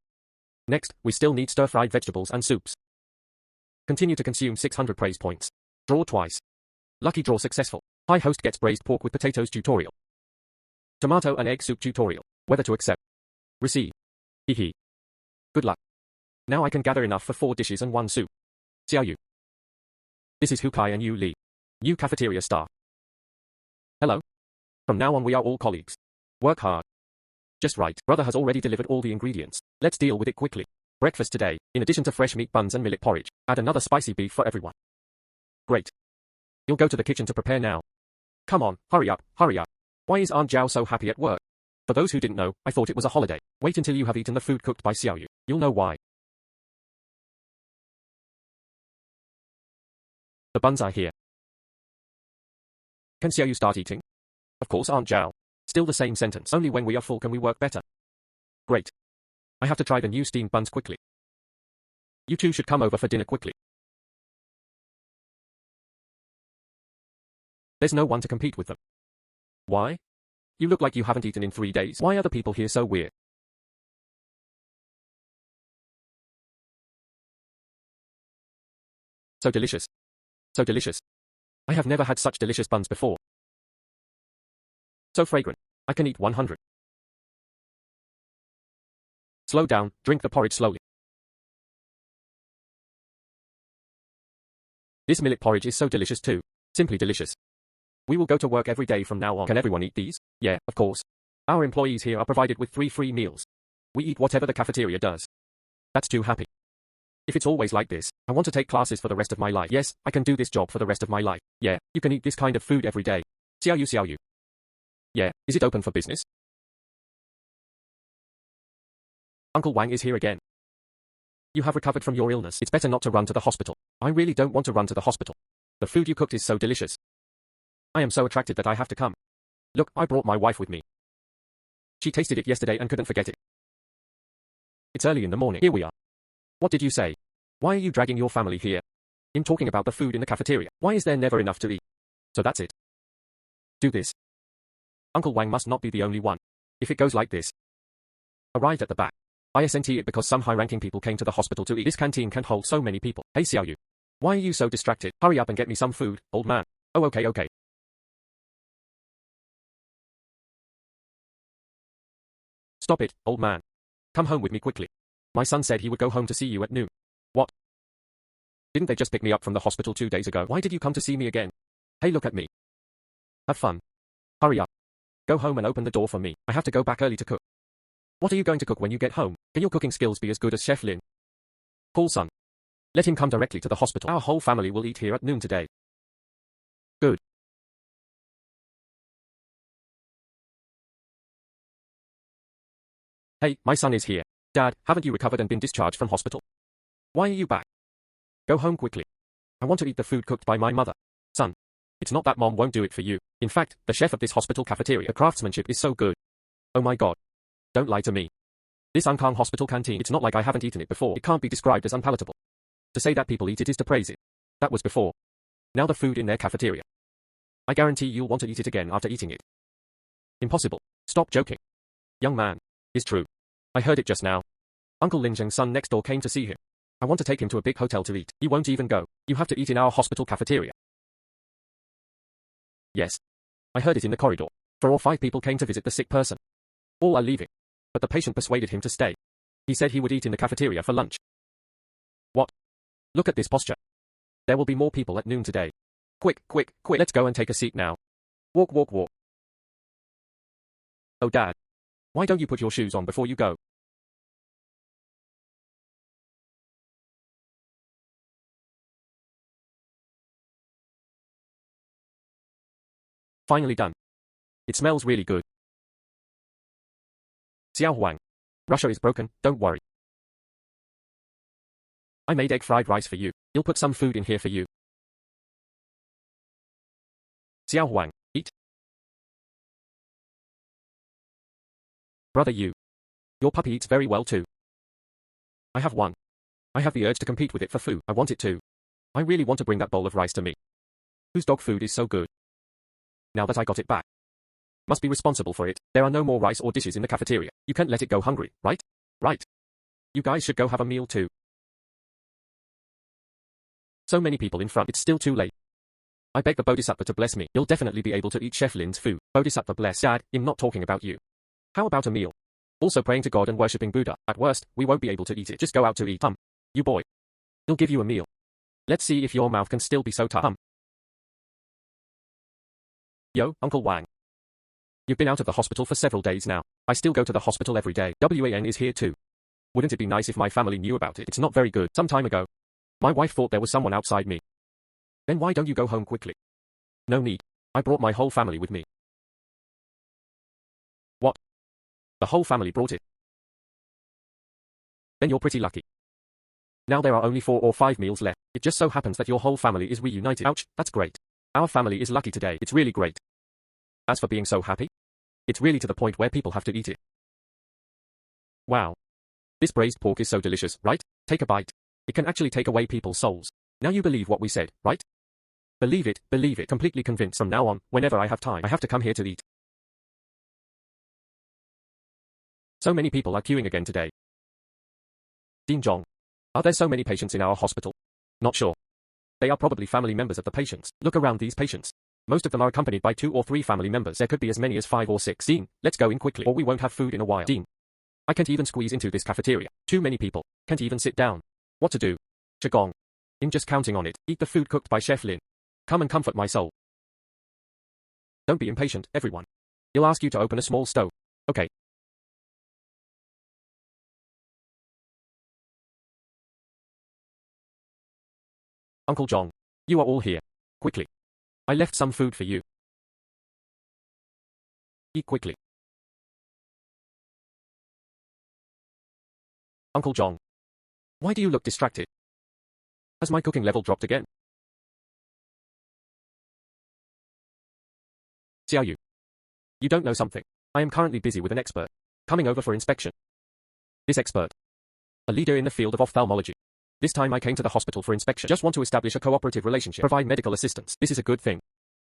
Next, we still need stir-fried vegetables and soups. Continue to consume 600 praise points. Draw twice. Lucky draw successful. High host gets braised pork with potatoes tutorial. Tomato and egg soup tutorial. Whether to accept. Receive. Hee. Good luck. Now I can gather enough for 4 dishes and 1 soup. Xiao Yu. This is Hu Kai and Yu Li. New cafeteria staff. Hello. From now on we are all colleagues. Work hard. Just right. Brother has already delivered all the ingredients. Let's deal with it quickly. Breakfast today, in addition to fresh meat buns and millet porridge, add another spicy beef for everyone. Great. You'll go to the kitchen to prepare now. Come on, hurry up, hurry up. Why is Aunt Zhao so happy at work? For those who didn't know, I thought it was a holiday. Wait until you have eaten the food cooked by Xiao Yu. You'll know why. The buns are here. Can Xiao Yu start eating? Of course, Aunt Zhao. Still the same sentence. Only when we are full can we work better. Great. I have to try the new steamed buns quickly. You two should come over for dinner quickly. There's no one to compete with them. Why? You look like you haven't eaten in 3 days. Why are the people here so weird? So delicious. So delicious. I have never had such delicious buns before. So fragrant. I can eat 100. Slow down, drink the porridge slowly. This millet porridge is so delicious too. Simply delicious. We will go to work every day from now on. Can everyone eat these? Yeah, of course. Our employees here are provided with 3 free meals. We eat whatever the cafeteria does. That's too happy. If it's always like this, I want to take classes for the rest of my life. Yes, I can do this job for the rest of my life. Yeah, you can eat this kind of food every day. Xiao Yu, Xiao Yu. Yeah, is it open for business? Uncle Wang is here again. You have recovered from your illness. It's better not to run to the hospital. I really don't want to run to the hospital. The food you cooked is so delicious. I am so attracted that I have to come. Look, I brought my wife with me. She tasted it yesterday and couldn't forget it. It's early in the morning. Here we are. What did you say? Why are you dragging your family here? In talking about the food in the cafeteria. Why is there never enough to eat? So that's it. Do this. Uncle Wang must not be the only one. If it goes like this. Arrived at the back. ISNT it because some high-ranking people came to the hospital to eat. This canteen can't hold so many people. Hey Xiao Yu. Why are you so distracted? Hurry up and get me some food, old man. Oh okay. Stop it, old man. Come home with me quickly. My son said he would go home to see you at noon. What? Didn't they just pick me up from the hospital 2 days ago? Why did you come to see me again? Hey, look at me. Have fun. Hurry up. Go home and open the door for me. I have to go back early to cook. What are you going to cook when you get home? Can your cooking skills be as good as Chef Lin? Call son. Let him come directly to the hospital. Our whole family will eat here at noon today. Good. Hey, my son is here. Dad, haven't you recovered and been discharged from hospital? Why are you back? Go home quickly. I want to eat the food cooked by my mother. Son. It's not that mom won't do it for you. In fact, the chef of this hospital cafeteria, the craftsmanship is so good. Oh my god. Don't lie to me. This Ankang hospital canteen, it's not like I haven't eaten it before. It can't be described as unpalatable. To say that people eat it is to praise it. That was before. Now the food in their cafeteria. I guarantee you'll want to eat it again after eating it. Impossible. Stop joking. Young man. Is true. I heard it just now. Uncle Lin Zheng's son next door came to see him. I want to take him to a big hotel to eat. He won't even go. You have to eat in our hospital cafeteria. Yes. I heard it in the corridor. 4 or 5 people came to visit the sick person. All are leaving. But the patient persuaded him to stay. He said he would eat in the cafeteria for lunch. What? Look at this posture. There will be more people at noon today. Quick. Let's go and take a seat now. Walk. Oh Dad. Why don't you put your shoes on before you go? Finally done. It smells really good. Xiao Huang. Russia is broken, don't worry. I made egg fried rice for you. You'll put some food in here for you. Xiao Huang, eat. Brother Yu. Your puppy eats very well too. I have one. I have the urge to compete with it for food. I want it too. I really want to bring that bowl of rice to me. Whose dog food is so good? Now that I got it back. Must be responsible for it. There are no more rice or dishes in the cafeteria. You can't let it go hungry, right? Right. You guys should go have a meal too. So many people in front. It's still too late. I beg the Bodhisattva to bless me. You'll definitely be able to eat Chef Lin's food. Bodhisattva bless. Dad, I'm not talking about you. How about a meal? Also praying to God and worshipping Buddha. At worst, we won't be able to eat it. Just go out to eat. You boy. He'll give you a meal. Let's see if your mouth can still be so tough. Yo, Uncle Wang. You've been out of the hospital for several days now. I still go to the hospital every day. Wan is here too. Wouldn't it be nice if my family knew about it? It's not very good. Some time ago, my wife thought there was someone outside me. Then why don't you go home quickly? No need. I brought my whole family with me. What? The whole family brought it? Then you're pretty lucky. Now there are only 4 or 5 meals left. It just so happens that your whole family is reunited. Ouch, that's great. Our family is lucky today. It's really great. As for being so happy, it's really to the point where people have to eat it. Wow. This braised pork is so delicious, right? Take a bite. It can actually take away people's souls. Now you believe what we said, right? Believe it, completely convinced. From now on, whenever I have time, I have to come here to eat. So many people are queuing again today. Dean Zhong. Are there so many patients in our hospital? Not sure. They are probably family members of the patients. Look around these patients. Most of them are accompanied by 2 or 3 family members. There could be as many as 5 or 6. Dean, let's go in quickly or we won't have food in a while. Dean. I can't even squeeze into this cafeteria. Too many people. Can't even sit down. What to do? Qigong. I'm just counting on it. Eat the food cooked by Chef Lin. Come and comfort my soul. Don't be impatient, everyone. He'll ask you to open a small stove. Okay. Uncle Zhong. You are all here. Quickly. I left some food for you. Eat quickly. Uncle Zhong. Why do you look distracted? Has my cooking level dropped again? Xiao Yu. You don't know something. I am currently busy with an expert. Coming over for inspection. This expert. A leader in the field of ophthalmology. This time I came to the hospital for inspection. Just want to establish a cooperative relationship. Provide medical assistance. This is a good thing.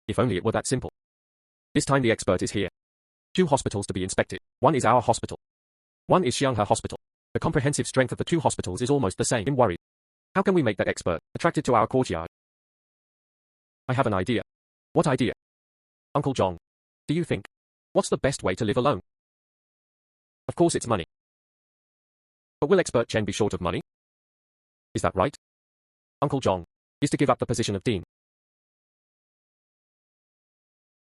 If only it were that simple. This time the expert is here. 2 hospitals to be inspected. One is our hospital. One is Xianghe Hospital. The comprehensive strength of the 2 hospitals is almost the same. I'm worried. How can we make that expert attracted to our courtyard? I have an idea. What idea? Uncle Zhong. Do you think? What's the best way to live alone? Of course it's money. But will expert Chen be short of money? Is that right? Uncle Zhong. Is to give up the position of dean.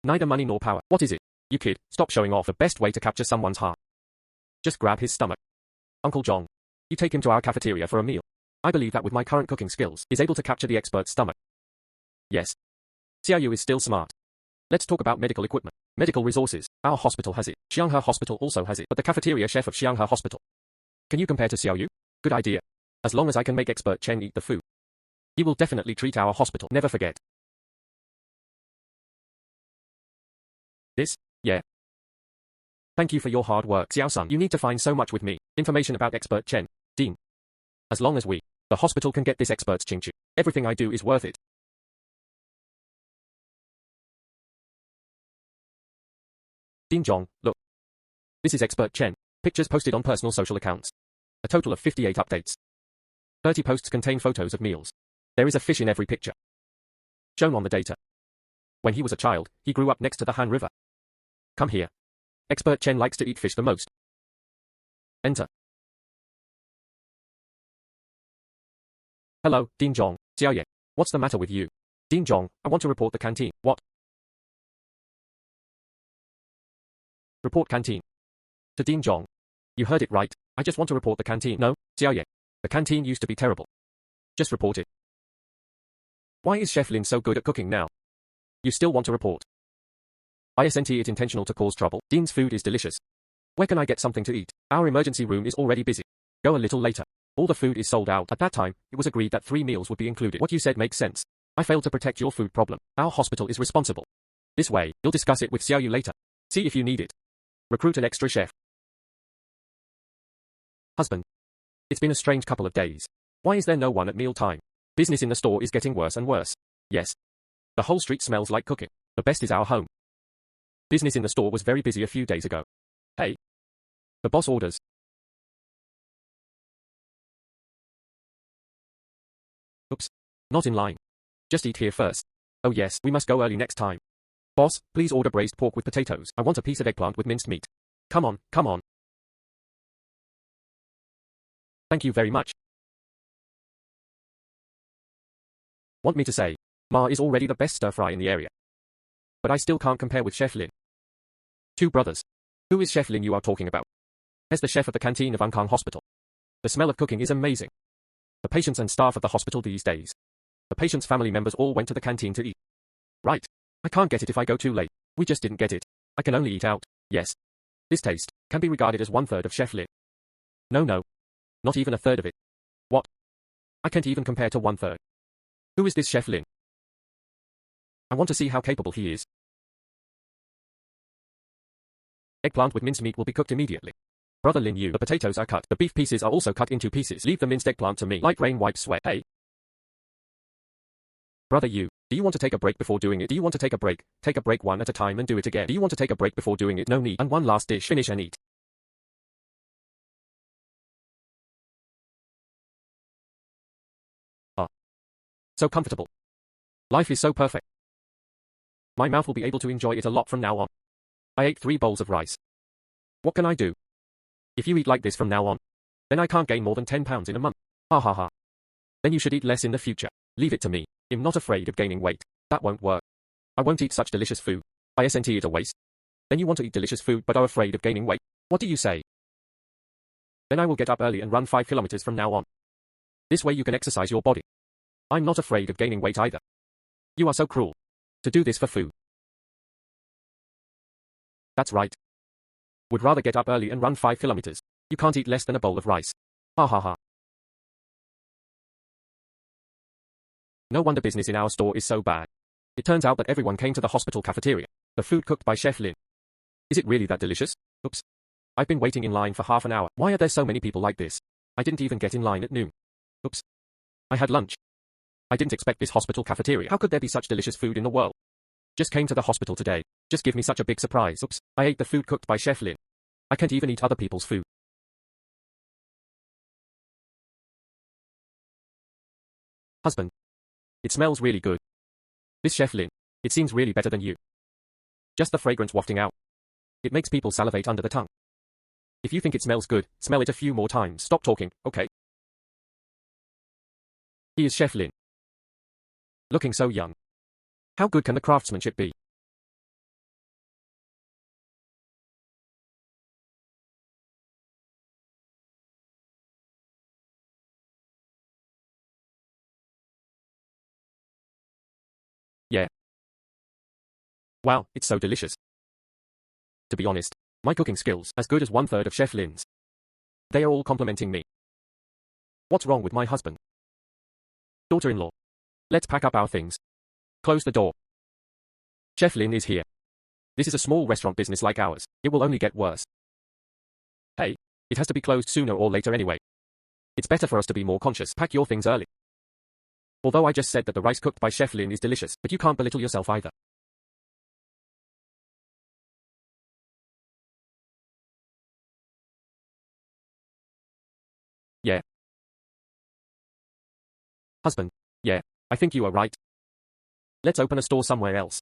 Neither money nor power. What is it? You kid, stop showing off. The best way to capture someone's heart. Just grab his stomach. Uncle Zhong. You take him to our cafeteria for a meal. I believe that with my current cooking skills, is able to capture the expert's stomach. Yes. Xiao Yu is still smart. Let's talk about medical equipment. Medical resources. Our hospital has it. Xianghe Hospital also has it. But the cafeteria chef of Xianghe Hospital. Can you compare to Xiao Yu? Good idea. As long as I can make expert Chen eat the food. He will definitely treat our hospital. Never forget. This? Yeah. Thank you for your hard work, Xiao-sun. You need to find so much with me. Information about expert Chen. Dean. As long as the hospital can get this expert's Qingchu, everything I do is worth it. Dean Zhong, look. This is expert Chen. Pictures posted on personal social accounts. A total of 58 updates. 30 posts contain photos of meals. There is a fish in every picture. Shown on the data. When he was a child, he grew up next to the Han River. Come here. Expert Chen likes to eat fish the most. Enter. Hello, Dean Zhong. Xiaoye. What's the matter with you? Dean Zhong, I want to report the canteen. What? Report canteen. To Dean Zhong. You heard it right. I just want to report the canteen. No, Xiaoye. The canteen used to be terrible. Just report it. Why is Chef Lin so good at cooking now? You still want to report? Isn't it intentional to cause trouble? Dean's food is delicious. Where can I get something to eat? Our emergency room is already busy. Go a little later. All the food is sold out. At that time, it was agreed that 3 meals would be included. What you said makes sense. I failed to protect your food problem. Our hospital is responsible. This way, you'll discuss it with Xiao Yu later. See if you need it. Recruit an extra chef. Husband. It's been a strange couple of days. Why is there no one at mealtime? Business in the store is getting worse and worse. Yes. The whole street smells like cooking. The best is our home. Business in the store was very busy a few days ago. Hey. The boss orders. Oops. Not in line. Just eat here first. Oh yes, we must go early next time. Boss, please order braised pork with potatoes. I want a piece of eggplant with minced meat. Come on, come on. Thank you very much. Want me to say, Ma is already the best stir-fry in the area. But I still can't compare with Chef Lin. 2 brothers. Who is Chef Lin you are talking about? As the chef of the canteen of Ankang Hospital. The smell of cooking is amazing. The patients and staff at the hospital these days. The patients' family members all went to the canteen to eat. Right. I can't get it if I go too late. We just didn't get it. I can only eat out. Yes. This taste can be regarded as 1/3 of Chef Lin. No. Not even 1/3 of it. What? I can't even compare to 1/3. Who is this Chef Lin? I want to see how capable he is. Eggplant with minced meat will be cooked immediately. Brother Lin Yu, the potatoes are cut. The beef pieces are also cut into pieces. Leave the minced eggplant to me. Like rain wipes sweat. Hey. Brother Yu, do you want to take a break before doing it? Do you want to take a break? Take a break one at a time and do it again. Do you want to take a break before doing it? No need. And one last dish. Finish and eat. So comfortable. Life is so perfect. My mouth will be able to enjoy it a lot from now on. I ate 3 bowls of rice. What can I do? If you eat like this from now on, then I can't gain more than 10 pounds in a month. Ha ha ha. Then you should eat less in the future. Leave it to me. I'm not afraid of gaining weight. That won't work. I won't eat such delicious food. Isn't it a waste? Then you want to eat delicious food but are afraid of gaining weight. What do you say? Then I will get up early and run 5 kilometers from now on. This way you can exercise your body. I'm not afraid of gaining weight either. You are so cruel. To do this for food. That's right. Would rather get up early and run 5 kilometers. You can't eat less than a bowl of rice. Ha ha ha. No wonder business in our store is so bad. It turns out that everyone came to the hospital cafeteria. The food cooked by Chef Lin. Is it really that delicious? Oops. I've been waiting in line for half an hour. Why are there so many people like this? I didn't even get in line at noon. Oops. I had lunch. I didn't expect this hospital cafeteria. How could there be such delicious food in the world? Just came to the hospital today. Just give me such a big surprise. Oops. I ate the food cooked by Chef Lin. I can't even eat other people's food. Husband. It smells really good. This Chef Lin. It seems really better than you. Just the fragrance wafting out. It makes people salivate under the tongue. If you think it smells good, smell it a few more times. Stop talking, okay? He is Chef Lin. Looking so young. How good can the craftsmanship be? Yeah. Wow, it's so delicious. To be honest, my cooking skills as good as 1/3 of Chef Lin's. They are all complimenting me. What's wrong with my husband? Daughter-in-law. Let's pack up our things. Close the door. Chef Lin is here. This is a small restaurant business like ours. It will only get worse. Hey, it has to be closed sooner or later anyway. It's better for us to be more conscious. Pack your things early. Although I just said that the rice cooked by Chef Lin is delicious, but you can't belittle yourself either. Yeah. Husband. Yeah, I think you are right. Let's open a store somewhere else.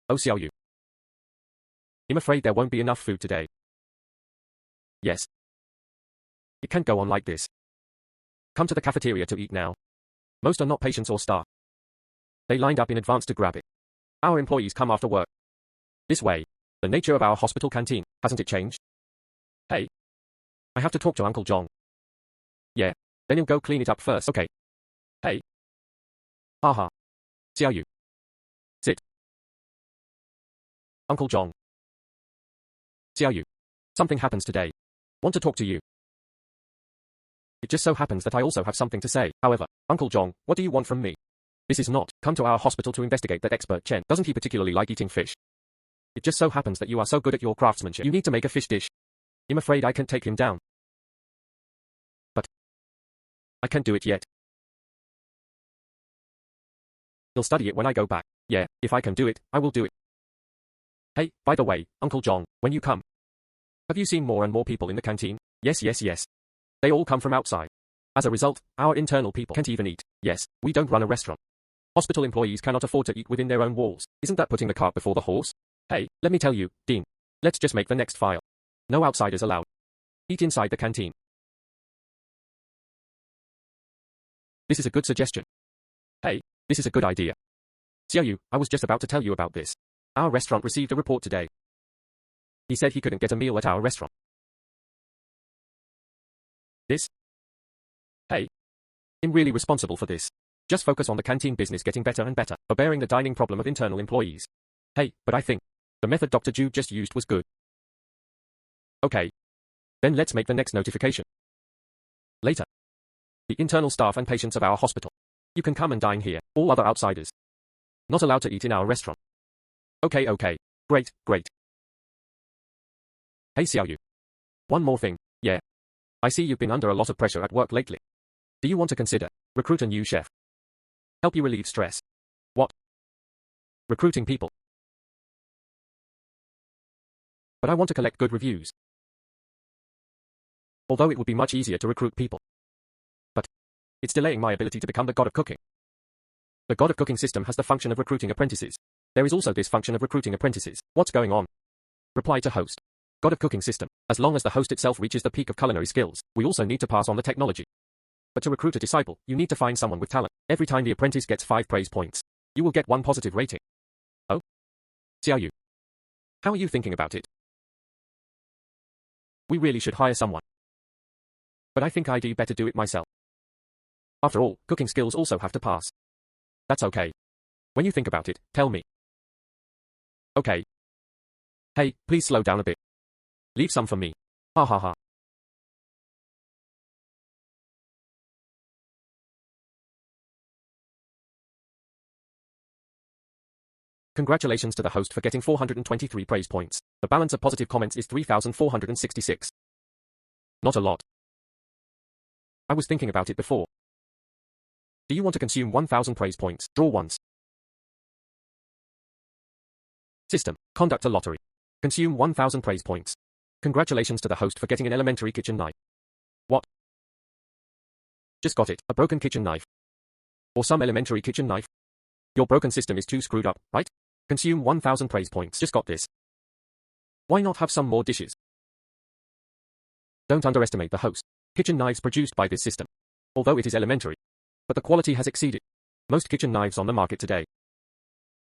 Oh Xiao Yu. I'm afraid there won't be enough food today. Yes. It can't go on like this. Come to the cafeteria to eat now. Most are not patients or staff. They lined up in advance to grab it. Our employees come after work. This way, the nature of our hospital canteen, hasn't it changed? Hey. I have to talk to Uncle Zhong. Yeah, then he'll go clean it up first, okay. Hey. Haha. Xiao Yu. Uncle John. Xiaoyu. Something happens today. Want to talk to you. It just so happens that I also have something to say. However, Uncle John, what do you want from me? This is not, come to our hospital to investigate that expert Chen. Doesn't he particularly like eating fish? It just so happens that you are so good at your craftsmanship. You need to make a fish dish. I'm afraid I can't take him down. But I can't do it yet. He'll study it when I go back. Yeah, if I can do it, I will do it. Hey, by the way, Uncle John, when you come, have you seen more and more people in the canteen? Yes. They all come from outside. As a result, our internal people can't even eat. Yes, we don't run a restaurant. Hospital employees cannot afford to eat within their own walls. Isn't that putting the cart before the horse? Hey, let me tell you, Dean. Let's just make the next file. No outsiders allowed. Eat inside the canteen. This is a good suggestion. Hey, this is a good idea. Xiaoyu, I was just about to tell you about this. Our restaurant received a report today. He said he couldn't get a meal at our restaurant. This? Hey, I'm really responsible for this. Just focus on the canteen business getting better and better, forbearing the dining problem of internal employees. Hey, but I think the method Dr. Ju just used was good. Okay. Then let's make the next notification. Later. The internal staff and patients of our hospital. You can come and dine here. All other outsiders not allowed to eat in our restaurant. Okay. Great. Hey Xiaoyu. One more thing. Yeah. I see you've been under a lot of pressure at work lately. Do you want to consider recruit a new chef? Help you relieve stress. What? Recruiting people. But I want to collect good reviews. Although it would be much easier to recruit people. But it's delaying my ability to become the god of cooking. The god of cooking system has the function of recruiting apprentices. There is also this function of recruiting apprentices. What's going on? Reply to host. God of cooking system. As long as the host itself reaches the peak of culinary skills, we also need to pass on the technology. But to recruit a disciple, you need to find someone with talent. Every time the apprentice gets 5 praise points, you will get 1 positive rating. Oh? Xiaoyu. How are you thinking about it? We really should hire someone. But I think I'd better do it myself. After all, cooking skills also have to pass. That's okay. When you think about it, tell me. Okay. Hey, please slow down a bit. Leave some for me. Ha. Congratulations to the host for getting 423 praise points. The balance of positive comments is 3,466. Not a lot. I was thinking about it before. Do you want to consume 1,000 praise points? Draw once. System. Conduct a lottery. Consume 1,000 praise points. Congratulations to the host for getting an elementary kitchen knife. What? Just got it, a broken kitchen knife. Or some elementary kitchen knife. Your broken system is too screwed up, right? Consume 1,000 praise points. Just got this. Why not have some more dishes? Don't underestimate the host. Kitchen knives produced by this system. Although it is elementary. But the quality has exceeded most kitchen knives on the market today.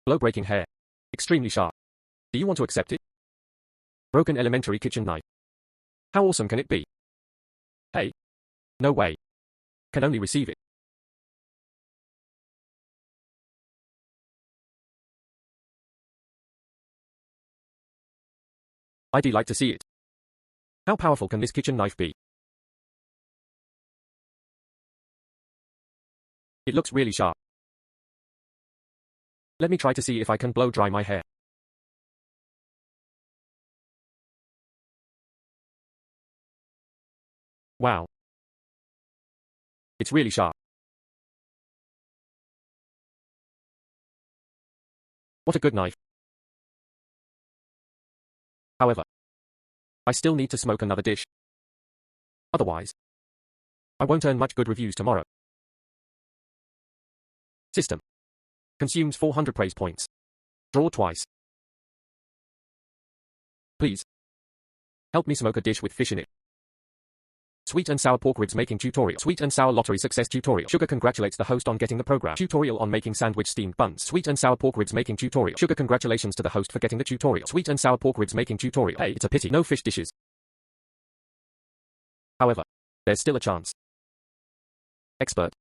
Blow-breaking hair. Extremely sharp. Do you want to accept it? Broken elementary kitchen knife. How awesome can it be? Hey. No way. Can only receive it. I'd like to see it. How powerful can this kitchen knife be? It looks really sharp. Let me try to see if I can blow dry my hair. Wow. It's really sharp. What a good knife. However, I still need to smoke another dish. Otherwise, I won't earn much good reviews tomorrow. System. Consumes 400 praise points. Draw twice. Please. Help me smoke a dish with fish in it. Sweet and sour pork ribs making tutorial. Sweet and sour lottery success tutorial. Sugar congratulates the host on getting the program. Tutorial on making sandwich steamed buns. Sweet and sour pork ribs making tutorial. Sugar congratulations to the host for getting the tutorial. Sweet and sour pork ribs making tutorial. Hey, it's a pity. No fish dishes. However, there's still a chance. Expert.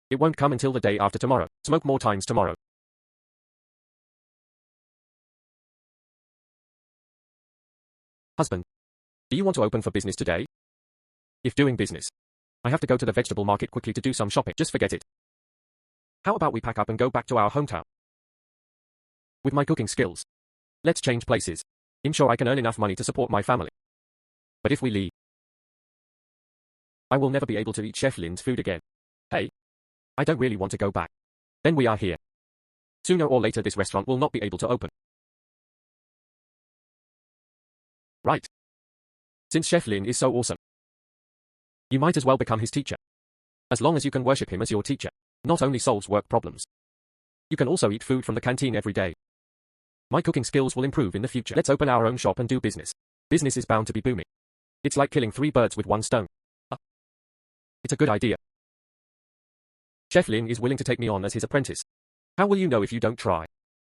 It won't come until the day after tomorrow. Smoke more times tomorrow. Husband, do you want to open for business today? If doing business, I have to go to the vegetable market quickly to do some shopping. Just forget it. How about we pack up and go back to our hometown? With my cooking skills, let's change places. I'm sure I can earn enough money to support my family. But if we leave, I will never be able to eat Chef Lin's food again. Hey, I don't really want to go back. Then we are here. Sooner or later this restaurant will not be able to open. Right. Since Chef Lin is so awesome, you might as well become his teacher. As long as you can worship him as your teacher, not only solves work problems, you can also eat food from the canteen every day. My cooking skills will improve in the future. Let's open our own shop and do business. Business is bound to be booming. It's like killing 3 birds with 1 stone. It's a good idea. Chef Lin is willing to take me on as his apprentice. How will you know if you don't try?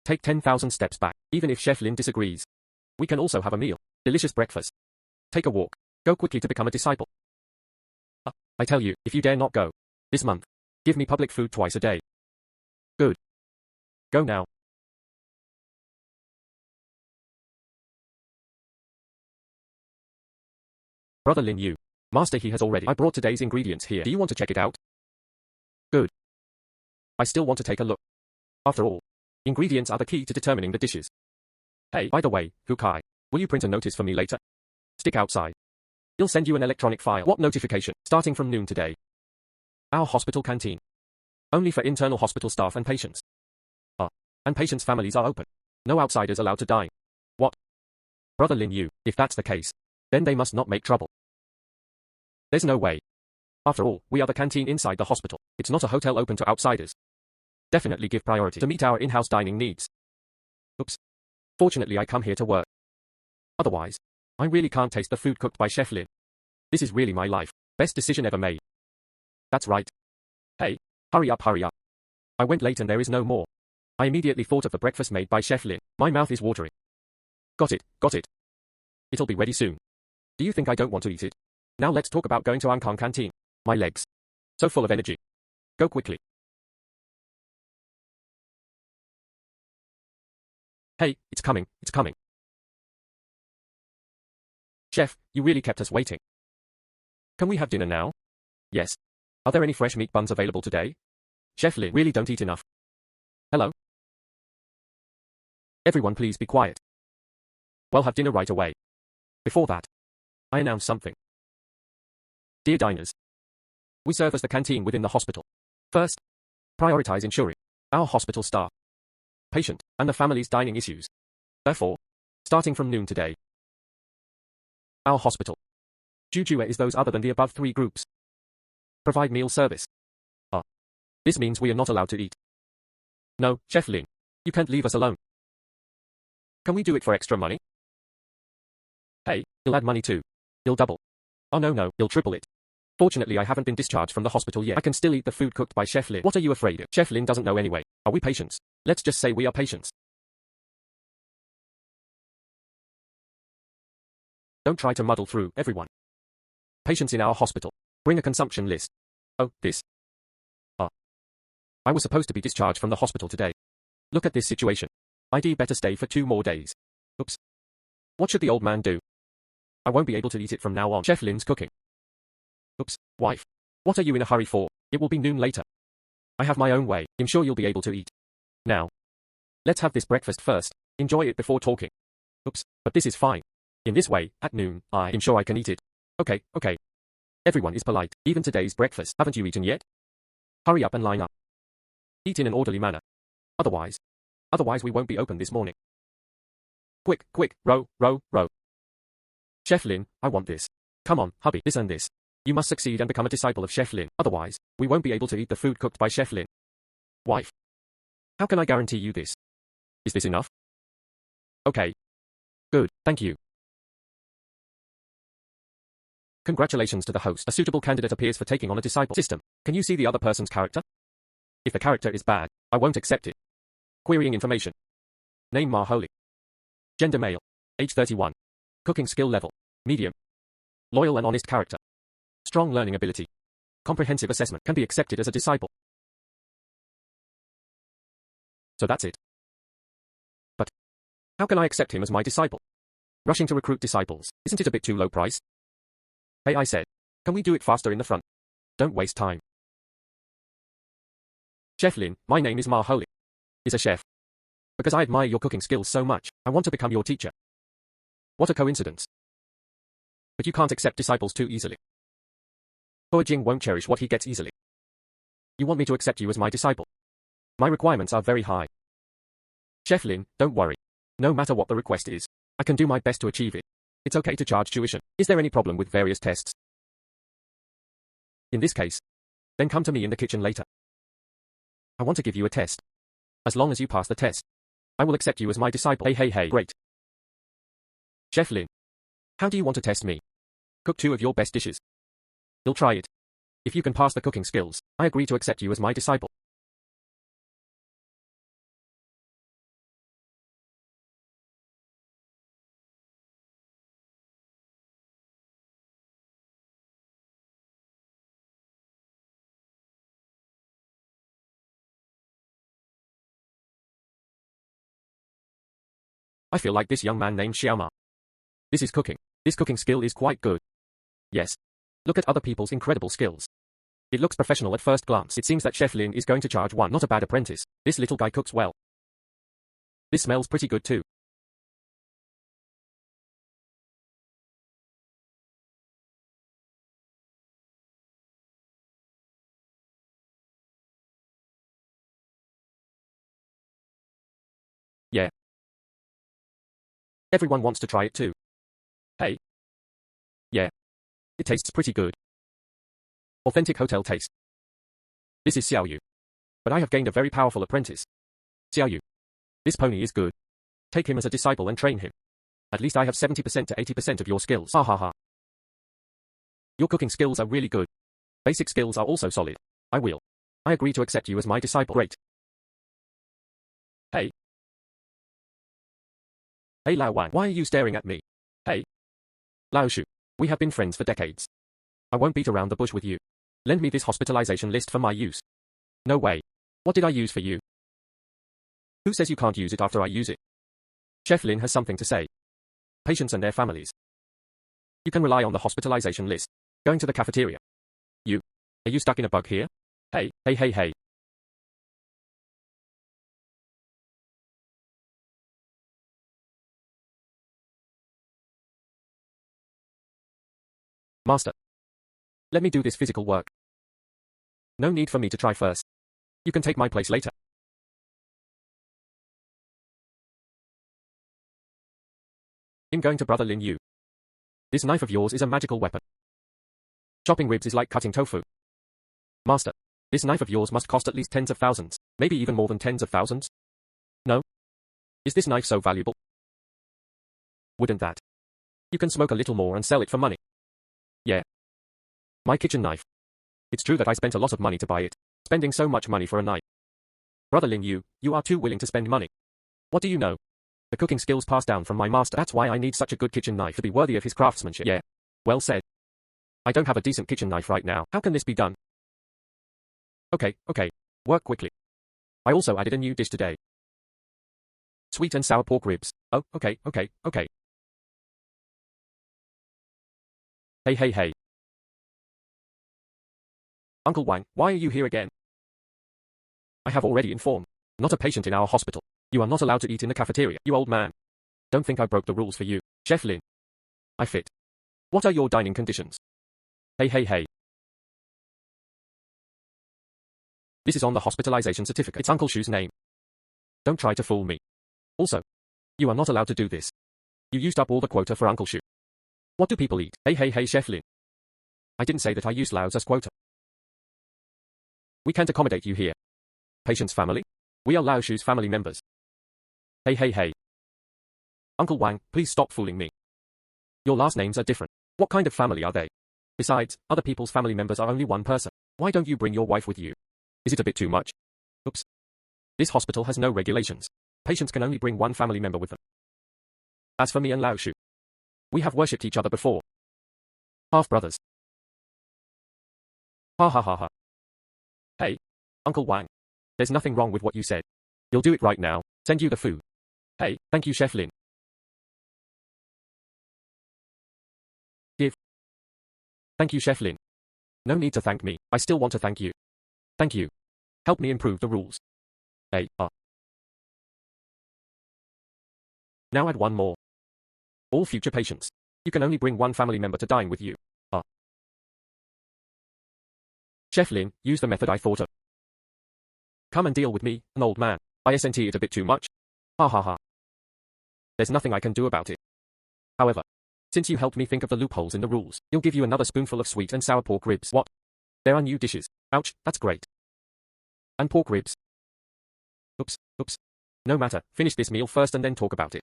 Take 10,000 steps back. Even if Chef Lin disagrees, we can also have a meal. Delicious breakfast. Take a walk. Go quickly to become a disciple. I tell you, if you dare not go this month, give me public food twice a day. Good. Go now. Brother Lin Yu. Master, he has already. I brought today's ingredients here. Do you want to check it out? Good. I still want to take a look. After all, ingredients are the key to determining the dishes. Hey, by the way, Hukai, will you print a notice for me later? Stick outside. He'll send you an electronic file. What notification? Starting from noon today. Our hospital canteen. Only for internal hospital staff and patients. And patients' families are open. No outsiders allowed to dine. What? Brother Lin Yu, if that's the case, then they must not make trouble. There's no way. After all, we are the canteen inside the hospital. It's not a hotel open to outsiders. Definitely give priority to meet our in-house dining needs. Oops. Fortunately, I come here to work. Otherwise, I really can't taste the food cooked by Chef Lin. This is really my life. Best decision ever made. That's right. Hey, hurry up, hurry up. I went late and there is no more. I immediately thought of the breakfast made by Chef Lin. My mouth is watering. Got it, got it. It'll be ready soon. Do you think I don't want to eat it? Now let's talk about going to Ankang canteen. My legs. So full of energy. Go quickly. Hey, it's coming, it's coming. Chef, you really kept us waiting. Can we have dinner now? Yes. Are there any fresh meat buns available today? Chef Lin, really don't eat enough. Hello? Everyone please be quiet. We'll have dinner right away. Before that, I announce something. Dear diners, we serve as the canteen within the hospital. First, prioritize ensuring our hospital staff, patient, and the family's dining issues. Therefore, starting from noon today, our hospital, Jujue is those other than the above 3 groups. Provide meal service. This means we are not allowed to eat. No, Chef Lin, you can't leave us alone. Can we do it for extra money? Hey, he'll add money too. He'll double. Oh no, he'll triple it. Fortunately, I haven't been discharged from the hospital yet. I can still eat the food cooked by Chef Lin. What are you afraid of? Chef Lin doesn't know anyway. Are we patients? Let's just say we are patients. Don't try to muddle through, everyone. Patients in our hospital. Bring a consumption list. Oh, this. I was supposed to be discharged from the hospital today. Look at this situation. I'd better stay for 2 more days. Oops. What should the old man do? I won't be able to eat it from now on. Chef Lin's cooking. Oops, wife. What are you in a hurry for? It will be noon later. I have my own way. I'm sure you'll be able to eat. Now. Let's have this breakfast first. Enjoy it before talking. Oops, but this is fine. In this way, at noon, I'm sure I can eat it. Okay. Everyone is polite. Even today's breakfast. Haven't you eaten yet? Hurry up and line up. Eat in an orderly manner. Otherwise we won't be open this morning. Quick, row. Chef Lin, I want this. Come on, hubby, this and this. You must succeed and become a disciple of Chef Lin. Otherwise, we won't be able to eat the food cooked by Chef Lin. Wife. How can I guarantee you this? Is this enough? Okay. Good, thank you. Congratulations to the host. A suitable candidate appears for taking on a disciple. System. Can you see the other person's character? If the character is bad, I won't accept it. Querying information. Name Marholi. Gender male. Age 31. Cooking skill level. Medium. Loyal and honest character. Strong learning ability. Comprehensive assessment. Can be accepted as a disciple. So that's it. But how can I accept him as my disciple? Rushing to recruit disciples. Isn't it a bit too low price? Hey, I said. Can we do it faster in the front? Don't waste time. Chef Lin, my name is Ma Holy. Is a chef. Because I admire your cooking skills so much, I want to become your teacher. What a coincidence. But you can't accept disciples too easily. Hua Jing won't cherish what he gets easily. You want me to accept you as my disciple? My requirements are very high. Chef Lin, don't worry. No matter what the request is, I can do my best to achieve it. It's okay to charge tuition. Is there any problem with various tests? In this case, then come to me in the kitchen later. I want to give you a test. As long as you pass the test, I will accept you as my disciple. Hey, great. Chef Lin, how do you want to test me? Cook 2 of your best dishes. You'll try it. If you can pass the cooking skills, I agree to accept you as my disciple. I feel like this young man named Xiaoma. This is cooking. This cooking skill is quite good. Yes. Look at other people's incredible skills. It looks professional at first glance. It seems that Chef Lin is going to charge one not a bad apprentice. This little guy cooks well. This smells pretty good too. Yeah. Everyone wants to try it too. Hey. Yeah. It tastes pretty good. Authentic hotel taste. This is Xiao Yu. But I have gained a very powerful apprentice. Xiao Yu. This pony is good. Take him as a disciple and train him. At least I have 70% to 80% of your skills. Ha ha ha. Your cooking skills are really good. Basic skills are also solid. I agree to accept you as my disciple. Great. Hey. Hey Lao Wan, why are you staring at me? Hey. Lao Shu. We have been friends for decades. I won't beat around the bush with you. Lend me this hospitalization list for my use. No way. What did I use for you? Who says you can't use it after I use it? Chef Lin has something to say. Patients and their families. You can rely on the hospitalization list. Going to the cafeteria. Are you stuck in a bug here? Hey. Master. Let me do this physical work. No need for me to try first. You can take my place later. I'm going to Brother Lin Yu. This knife of yours is a magical weapon. Chopping ribs is like cutting tofu. Master. This knife of yours must cost at least tens of thousands, maybe even more than tens of thousands. No? Is this knife so valuable? Wouldn't that? You can smoke a little more and sell it for money. Yeah. My kitchen knife. It's true that I spent a lot of money to buy it. Spending so much money for a knife. Brother Lin Yu, you are too willing to spend money. What do you know? The cooking skills passed down from my master. That's why I need such a good kitchen knife to be worthy of his craftsmanship. Yeah. Well said. I don't have a decent kitchen knife right now. How can this be done? Okay. Work quickly. I also added a new dish today. Sweet and sour pork ribs. Oh, okay. Hey. Uncle Wang, why are you here again? I have already informed. Not a patient in our hospital. You are not allowed to eat in the cafeteria, you old man. Don't think I broke the rules for you. Chef Lin. I fit. What are your dining conditions? Hey. This is on the hospitalization certificate. It's Uncle Shu's name. Don't try to fool me. Also, you are not allowed to do this. You used up all the quota for Uncle Shu. What do people eat? Hey, Chef Lin. I didn't say that I used Lao's as quota. We can't accommodate you here. Patient's family? We are Lao Shu's family members. Hey. Uncle Wang, please stop fooling me. Your last names are different. What kind of family are they? Besides, other people's family members are only one person. Why don't you bring your wife with you? Is it a bit too much? Oops. This hospital has no regulations. Patients can only bring one family member with them. As for me and Lao Shu, we have worshipped each other before. Half-brothers. Ha. Hey, Uncle Wang. There's nothing wrong with what you said. You'll do it right now. Send you the food. Hey, thank you Chef Lin. Thank you, Chef Lin. No need to thank me, I still want to thank you. Thank you. Help me improve the rules. Now add one more. All future patients. You can only bring one family member to dine with you. Chef Lin, use the method I thought of. Come and deal with me, an old man. Isn't it a bit too much? Ha ha ha. There's nothing I can do about it. However, since you helped me think of the loopholes in the rules, you'll give you another spoonful of sweet and sour pork ribs. What? There are new dishes. Ouch, that's great. And pork ribs. Oops. No matter, finish this meal first and then talk about it.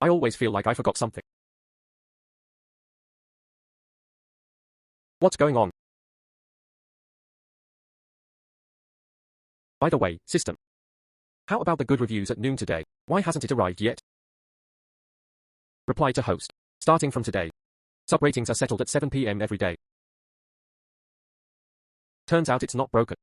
I always feel like I forgot something. What's going on? By the way, system. How about the good reviews at noon today? Why hasn't it arrived yet? Reply to host. Starting from today. Sub ratings are settled at 7 p.m. every day. Turns out it's not broken.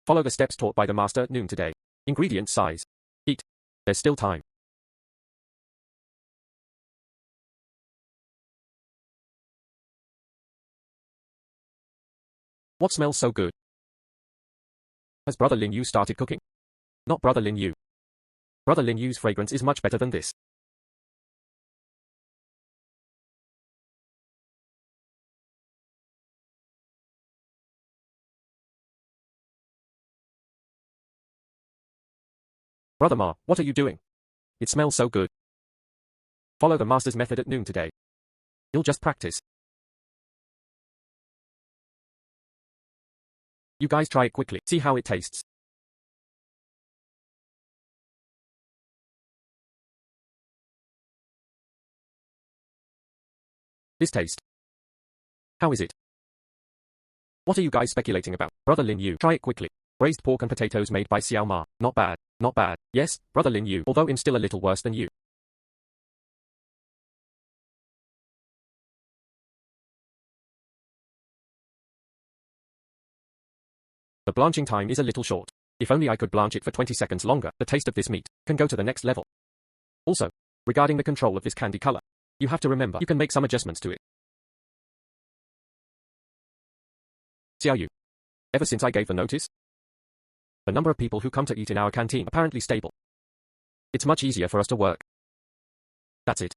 Follow the steps taught by the master at noon today. Ingredient size. Eat. There's still time. What smells so good? Has Brother Lin Yu started cooking? Not Brother Lin Yu. Brother Lin Yu's fragrance is much better than this. Brother Ma, what are you doing? It smells so good. Follow the master's method at noon today. You'll just practice. You guys try it quickly, see how it tastes. This taste. How is it? What are you guys speculating about? Brother Lin Yu, try it quickly. Braised pork and potatoes made by Xiao Ma. Not bad. Not bad. Yes, Brother Lin Yu, although I'm still a little worse than you. The blanching time is a little short. If only I could blanch it for 20 seconds longer, the taste of this meat can go to the next level. Also, regarding the control of this candy color, you have to remember you can make some adjustments to it. Xiao Yu. Ever since I gave the notice, the number of people who come to eat in our canteen apparently stable. It's much easier for us to work. That's it.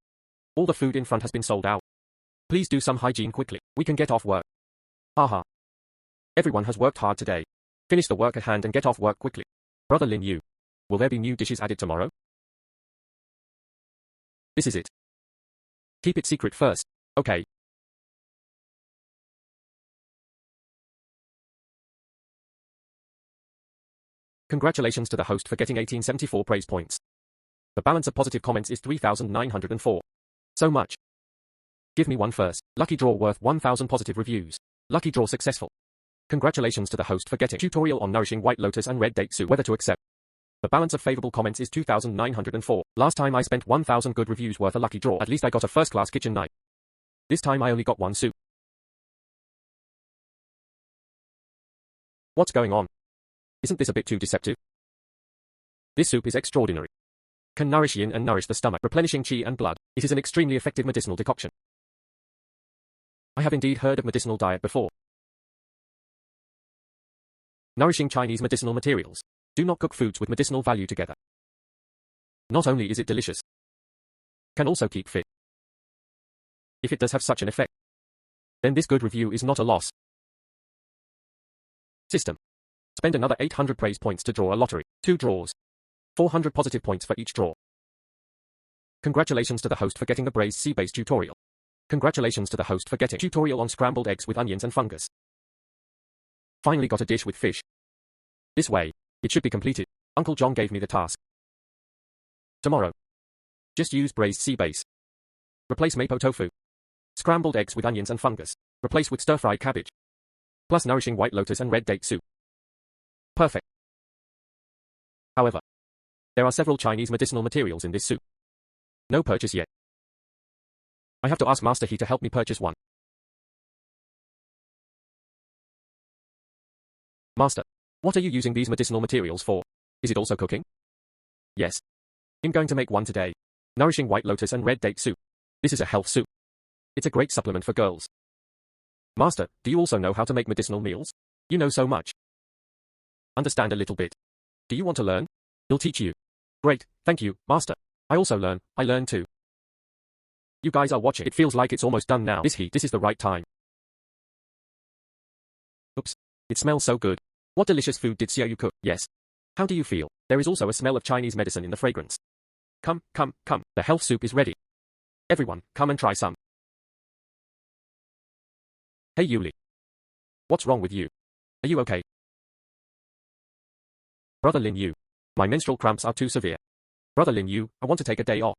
All the food in front has been sold out. Please do some hygiene quickly. We can get off work. Haha. Everyone has worked hard today. Finish the work at hand and get off work quickly. Brother Lin Yu. Will there be new dishes added tomorrow? This is it. Keep it secret first. Okay. Congratulations to the host for getting 1874 praise points. The balance of positive comments is 3,904. So much. Give me one first. Lucky draw worth 1,000 positive reviews. Lucky draw successful. Congratulations to the host for getting tutorial on nourishing white lotus and red date soup. Whether to accept. The balance of favorable comments is 2,904. Last time I spent 1,000 good reviews worth a lucky draw. At least I got a first-class kitchen knife. This time I only got one soup. What's going on? Isn't this a bit too deceptive? This soup is extraordinary. Can nourish yin and nourish the stomach, replenishing qi and blood. It is an extremely effective medicinal decoction. I have indeed heard of medicinal diet before. Nourishing Chinese medicinal materials. Do not cook foods with medicinal value together. Not only is it delicious, can also keep fit. If it does have such an effect, then this good review is not a loss. System. Spend another 800 praise points to draw a lottery. 2 draws. 400 positive points for each draw. Congratulations to the host for getting the braised sea bass tutorial. Congratulations to the host for getting tutorial on scrambled eggs with onions and fungus. Finally got a dish with fish. This way, it should be completed. Uncle John gave me the task. Tomorrow. Just use braised sea bass. Replace mapo tofu. Scrambled eggs with onions and fungus. Replace with stir-fried cabbage. Plus nourishing white lotus and red date soup. Perfect. However, there are several Chinese medicinal materials in this soup. No purchase yet. I have to ask Master He to help me purchase one. Master, what are you using these medicinal materials for? Is it also cooking? Yes. I'm going to make one today. Nourishing white lotus and red date soup. This is a health soup. It's a great supplement for girls. Master, do you also know how to make medicinal meals? You know so much. Understand a little bit. Do you want to learn? He'll teach you. Great, thank you, Master. I also learn, I learn too. You guys are watching. It feels like it's almost done now. This is the right time. Oops. It smells so good. What delicious food did Xiao Yu cook? Yes. How do you feel? There is also a smell of Chinese medicine in the fragrance. Come, come, come. The health soup is ready. Everyone, come and try some. Hey Yuli. What's wrong with you? Are you okay? Brother Lin Yu. My menstrual cramps are too severe. Brother Lin Yu, I want to take a day off.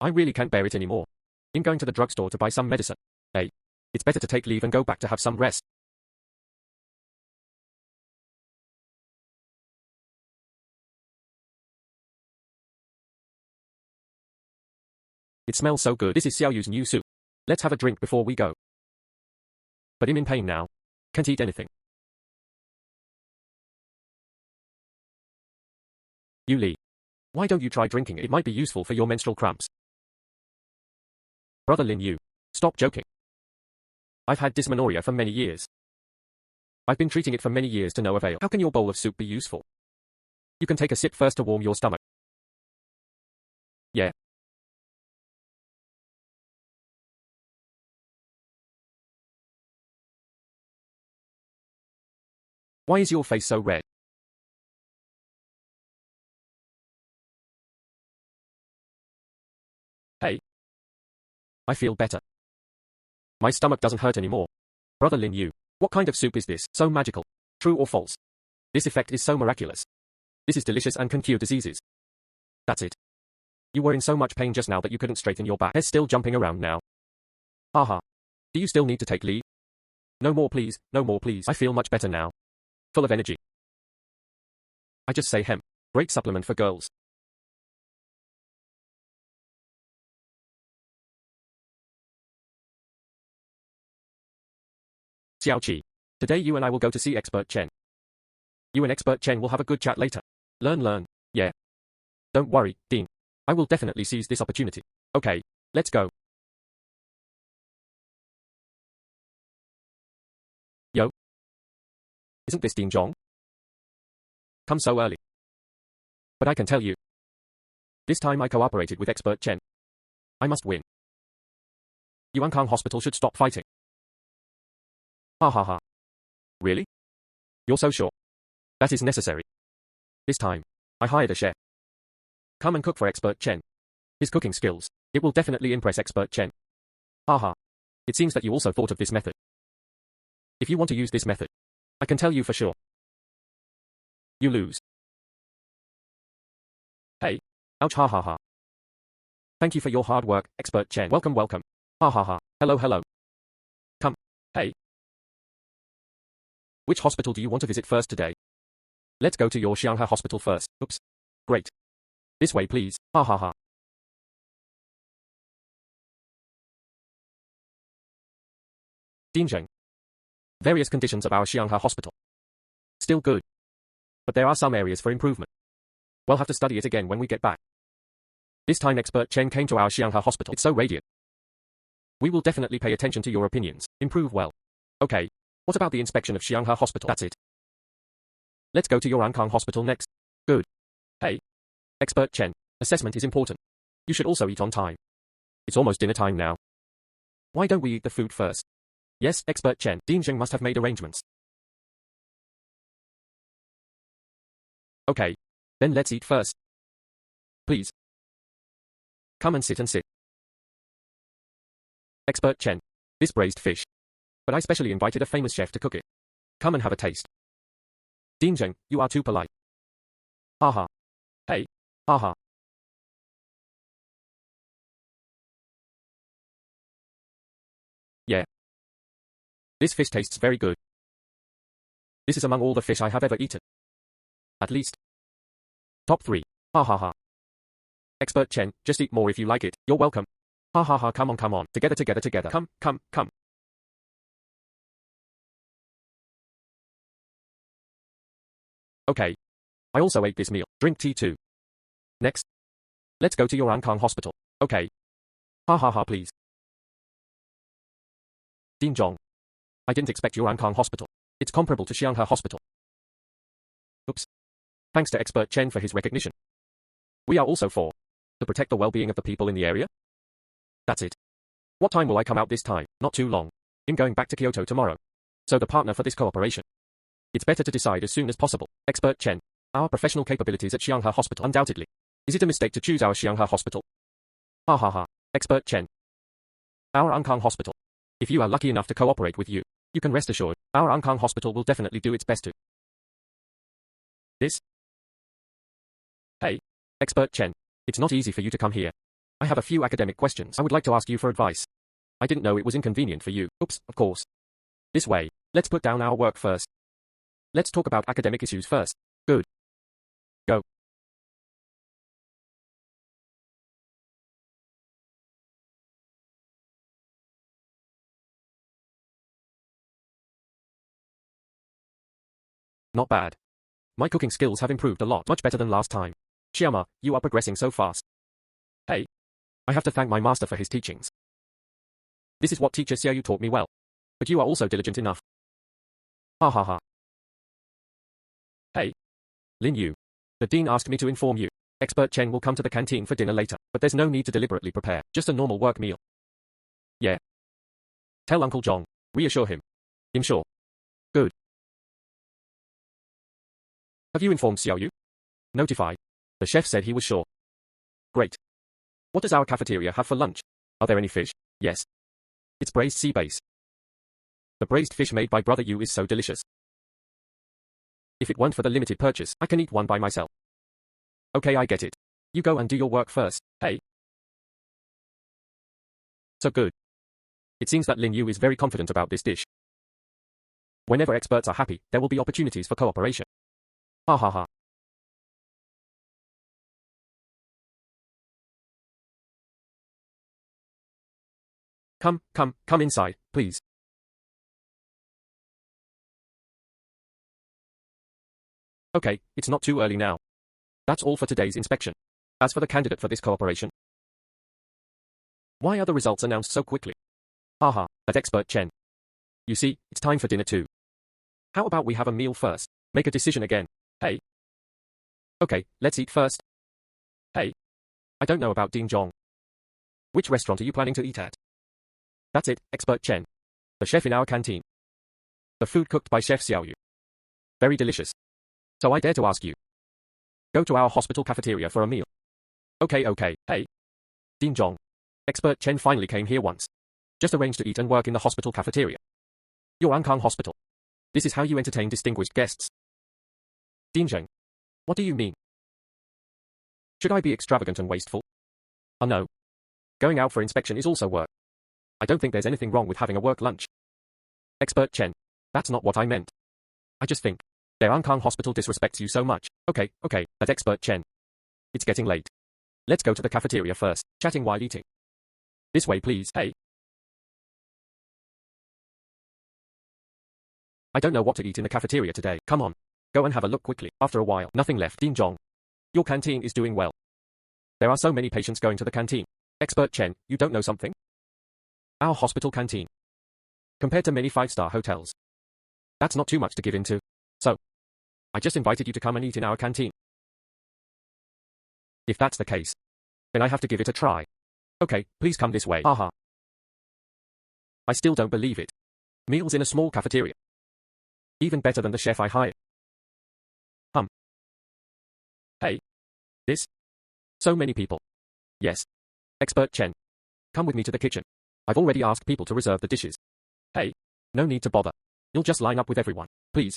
I really can't bear it anymore. I'm going to the drugstore to buy some medicine. Hey. It's better to take leave and go back to have some rest. It smells so good. This is Xiao Yu's new soup. Let's have a drink before we go. But I'm in pain now. Can't eat anything. Yuli. Why don't you try drinking it? It might be useful for your menstrual cramps. Brother Lin Yu. Stop joking. I've had dysmenorrhea for many years. I've been treating it for many years to no avail. How can your bowl of soup be useful? You can take a sip first to warm your stomach. Yeah. Why is your face so red? Hey. I feel better. My stomach doesn't hurt anymore. Brother Lin Yu, what kind of soup is this? So magical. True or false? This effect is so miraculous. This is delicious and can cure diseases. That's it. You were in so much pain just now that you couldn't straighten your back. Hair's still jumping around now. Haha. Do you still need to take leave? No more please, no more please. I feel much better now. Full of energy. I just say hemp. Great supplement for girls. Xiaoqi. Today you and I will go to see Expert Chen. You and Expert Chen will have a good chat later. Learn. Yeah. Don't worry, Dean. I will definitely seize this opportunity. Okay, let's go. Yo. Isn't this Dean Zhong? Come so early. But I can tell you. This time I cooperated with Expert Chen. I must win. Yuankang Hospital should stop fighting. Ha ha ha. Really? You're so sure? That is necessary. This time, I hired a chef. Come and cook for Expert Chen. His cooking skills, it will definitely impress Expert Chen. Haha. It seems that you also thought of this method. If you want to use this method, I can tell you for sure. You lose. Hey. Ouch ha ha ha. Thank you for your hard work, Expert Chen. Welcome. Ha ha ha. Hello. Come. Hey. Which hospital do you want to visit first today? Let's go to your Xianghe hospital first. Oops. Great. This way please. Ha ha ha. Dinzheng. Various conditions of our Xianghe hospital. Still good. But there are some areas for improvement. We'll have to study it again when we get back. This time Expert Chen came to our Xianghe hospital. It's so radiant. We will definitely pay attention to your opinions. Improve well. Okay. What about the inspection of Xianghe hospital? That's it. Let's go to your Ankang hospital next. Good. Hey. Expert Chen. Assessment is important. You should also eat on time. It's almost dinner time now. Why don't we eat the food first? Yes, Expert Chen. Dinzheng must have made arrangements. Okay. Then let's eat first. Please. Come and sit. Expert Chen. This braised fish. But I specially invited a famous chef to cook it. Come and have a taste. Dinzheng, you are too polite. Haha. Hey. Haha. Yeah. This fish tastes very good. This is among all the fish I have ever eaten. At least. Top 3. Ha ha ha. Expert Chen, just eat more if you like it. You're welcome. Ha ha ha, come on. Together. Come. Okay. I also ate this meal. Drink tea too. Next. Let's go to your Ankang hospital. Okay. Ha ha ha, please. Din Zhong. I didn't expect your Ankang hospital. It's comparable to Xianghe Hospital. Oops. Thanks to Expert Chen for his recognition. We are also for to protect the well-being of the people in the area. That's it. What time will I come out this time? Not too long. I'm going back to Kyoto tomorrow. So the partner for this cooperation. It's better to decide as soon as possible. Expert Chen. Our professional capabilities at Xianghe Hospital undoubtedly. Is it a mistake to choose our Xianghe Hospital? Ha ha ha. Expert Chen. Our Ankang Hospital. If you are lucky enough to cooperate with you, you can rest assured, our Ankang Hospital will definitely do its best to. This? Hey, Expert Chen. It's not easy for you to come here. I have a few academic questions I would like to ask you for advice. I didn't know it was inconvenient for you. Oops, of course. This way, let's put down our work first. Let's talk about academic issues first. Good. Go. Not bad. My cooking skills have improved a lot, much better than last time. Xiaoma, you are progressing so fast. Hey. I have to thank my master for his teachings. This is what teacher Xiaoyu taught me well. But you are also diligent enough. Ha ha ha. Hey. Lin Yu. The dean asked me to inform you. Expert Chen will come to the canteen for dinner later, but there's no need to deliberately prepare, just a normal work meal. Yeah. Tell Uncle Zhong. Reassure him. I'm sure. Good. Have you informed Xiaoyu? Notify. The chef said he was sure. Great. What does our cafeteria have for lunch? Are there any fish? Yes. It's braised sea bass. The braised fish made by Brother Yu is so delicious. If it weren't for the limited purchase, I can eat one by myself. Okay, I get it. You go and do your work first, hey? So good. It seems that Lin Yu is very confident about this dish. Whenever experts are happy, there will be opportunities for cooperation. Ha ha ha. Come inside, please. Okay, it's not too early now. That's all for today's inspection. As for the candidate for this cooperation, why are the results announced so quickly? Haha, that Expert Chen. You see, it's time for dinner too. How about we have a meal first? Make a decision again, hey? Okay, let's eat first. Hey. I don't know about Din Zhong. Which restaurant are you planning to eat at? That's it, Expert Chen. The chef in our canteen. The food cooked by Chef Xiaoyu. Very delicious. So I dare to ask you. Go to our hospital cafeteria for a meal. Okay, hey. Din Zhong. Expert Chen finally came here once. Just arrange to eat and work in the hospital cafeteria. Your Ankang Hospital. This is how you entertain distinguished guests. Din Zheng. What do you mean? Should I be extravagant and wasteful? Oh no. Going out for inspection is also work. I don't think there's anything wrong with having a work lunch. Expert Chen. That's not what I meant. I just think their Ankang Hospital disrespects you so much. Okay, that Expert Chen. It's getting late. Let's go to the cafeteria first, chatting while eating. This way please, hey. I don't know what to eat in the cafeteria today. Come on. Go and have a look quickly. After a while, nothing left. Din Zhong. Your canteen is doing well. There are so many patients going to the canteen. Expert Chen, you don't know something? Our hospital canteen. Compared to many 5-star hotels. That's not too much to give into. So, I just invited you to come and eat in our canteen. If that's the case, then I have to give it a try. Okay, please come this way. Haha. I still don't believe it. Meals in a small cafeteria. Even better than the chef I hired. Hey. This? So many people. Yes. Expert Chen. Come with me to the kitchen. I've already asked people to reserve the dishes. Hey. No need to bother. You'll just line up with everyone, please.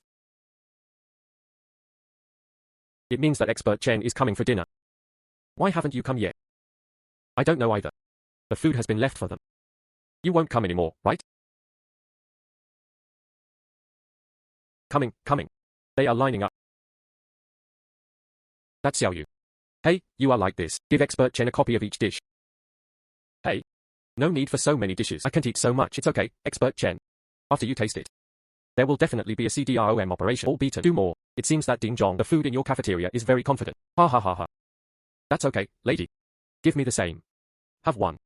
It means that Expert Chen is coming for dinner. Why haven't you come yet? I don't know either. The food has been left for them. You won't come anymore, right? Coming. They are lining up. That's Xiao Yu. Hey, you are like this. Give expert Chen a copy of each dish. Hey. No need for so many dishes. I can't eat so much. It's okay, expert Chen. After you taste it. There will definitely be a CDROM operation. All beaten. Do more. It seems that Ding Zhong, the food in your cafeteria, is very confident. Ha ha ha ha. That's okay, lady. Give me the same. Have one.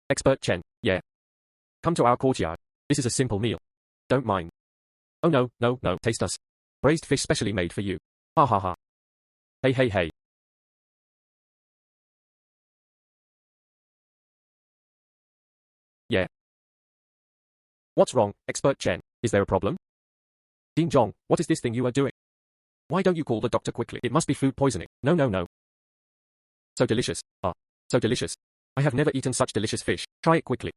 Expert Chen, yeah. Come to our courtyard. This is a simple meal. Don't mind. Oh no, no, no, taste us. Braised fish specially made for you. Ha ha ha. Hey hey hey. Yeah. What's wrong, expert Chen? Is there a problem? Ding Zhong, what is this thing you are doing? Why don't you call the doctor quickly? It must be food poisoning. No no no. So delicious. So delicious. I have never eaten such delicious fish. Try it quickly.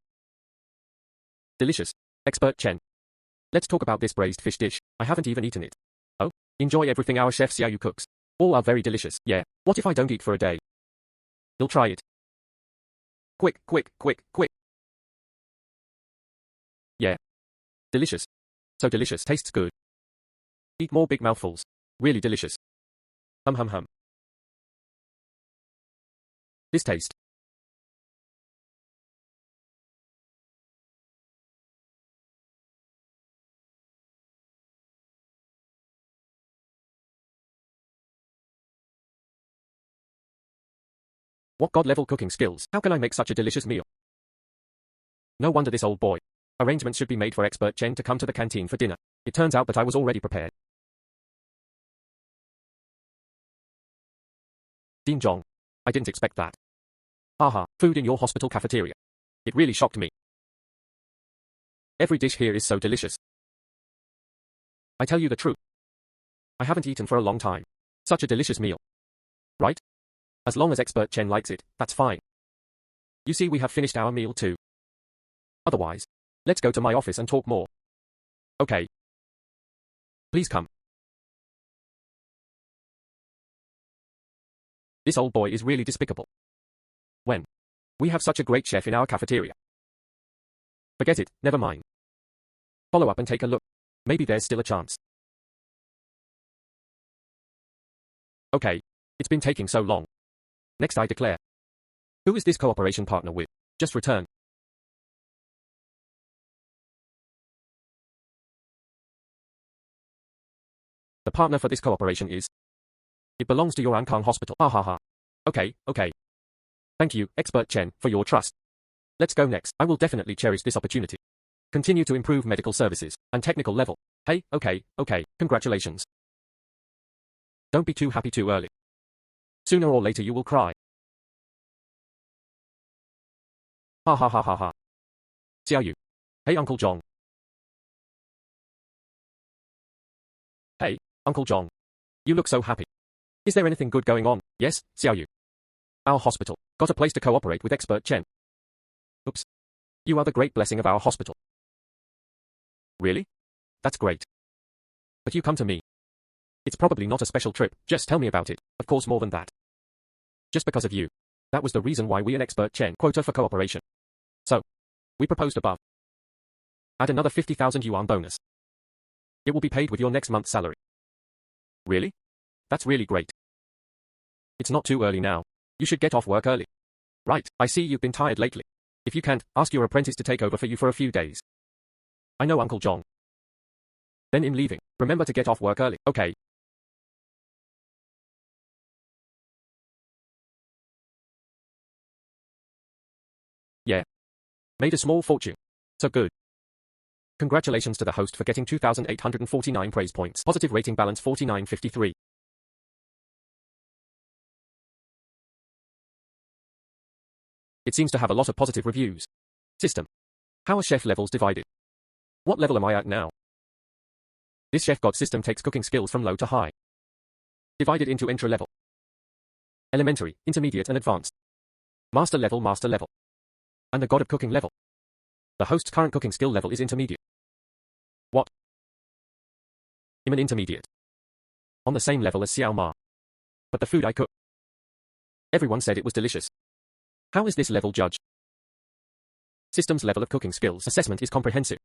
Delicious. Expert Chen. Let's talk about this braised fish dish. I haven't even eaten it. Oh? Enjoy everything our chef Xiao Yu cooks. All are very delicious. Yeah. What if I don't eat for a day? You'll try it. Quick, quick, quick, quick. Yeah. Delicious. So delicious. Tastes good. Eat more big mouthfuls. Really delicious. Hum hum hum. This taste. What god-level cooking skills? How can I make such a delicious meal? No wonder this old boy. Arrangements should be made for expert Chen to come to the canteen for dinner. It turns out that I was already prepared. Ding Zhong. I didn't expect that. Haha, food in your hospital cafeteria. It really shocked me. Every dish here is so delicious. I tell you the truth. I haven't eaten for a long time. Such a delicious meal. Right? As long as expert Chen likes it, that's fine. You see, we have finished our meal too. Otherwise, let's go to my office and talk more. Okay. Please come. This old boy is really despicable. When? We have such a great chef in our cafeteria. Forget it, never mind. Follow up and take a look. Maybe there's still a chance. Okay. It's been taking so long. Next I declare. Who is this cooperation partner with? Just return. The partner for this cooperation is... It belongs to your Ankang hospital. Ha ha ha. Okay, okay. Thank you, expert Chen, for your trust. Let's go next. I will definitely cherish this opportunity. Continue to improve medical services and technical level. Hey, okay, okay, congratulations. Don't be too happy too early. Sooner or later you will cry. Ha ha ha ha ha. Xiao Yu. Hey Uncle Zhong. Hey, Uncle Zhong. You look so happy. Is there anything good going on? Yes, Xiao Yu. Our hospital got a place to cooperate with expert Chen. Oops. You are the great blessing of our hospital. Really? That's great. But you come to me. It's probably not a special trip, just tell me about it. Of course more than that. Just because of you. That was the reason why we and expert Chen quota for cooperation. So, we proposed above. Add another 50,000 yuan bonus. It will be paid with your next month's salary. Really? That's really great. It's not too early now. You should get off work early. Right, I see you've been tired lately. If you can't, ask your apprentice to take over for you for a few days. I know Uncle Zhong. Then in leaving, remember to get off work early, okay? Yeah. Made a small fortune. So good. Congratulations to the host for getting 2,849 praise points. Positive rating balance 4953. It seems to have a lot of positive reviews. System. How are chef levels divided? What level am I at now? This chef god system takes cooking skills from low to high. Divided into entry level. Elementary, intermediate and advanced. Master level. And the god of cooking level. The host's current cooking skill level is intermediate. What? I'm an intermediate. On the same level as Xiao Ma. But the food I cook. Everyone said it was delicious. How is this level judged? System's level of cooking skills assessment is comprehensive,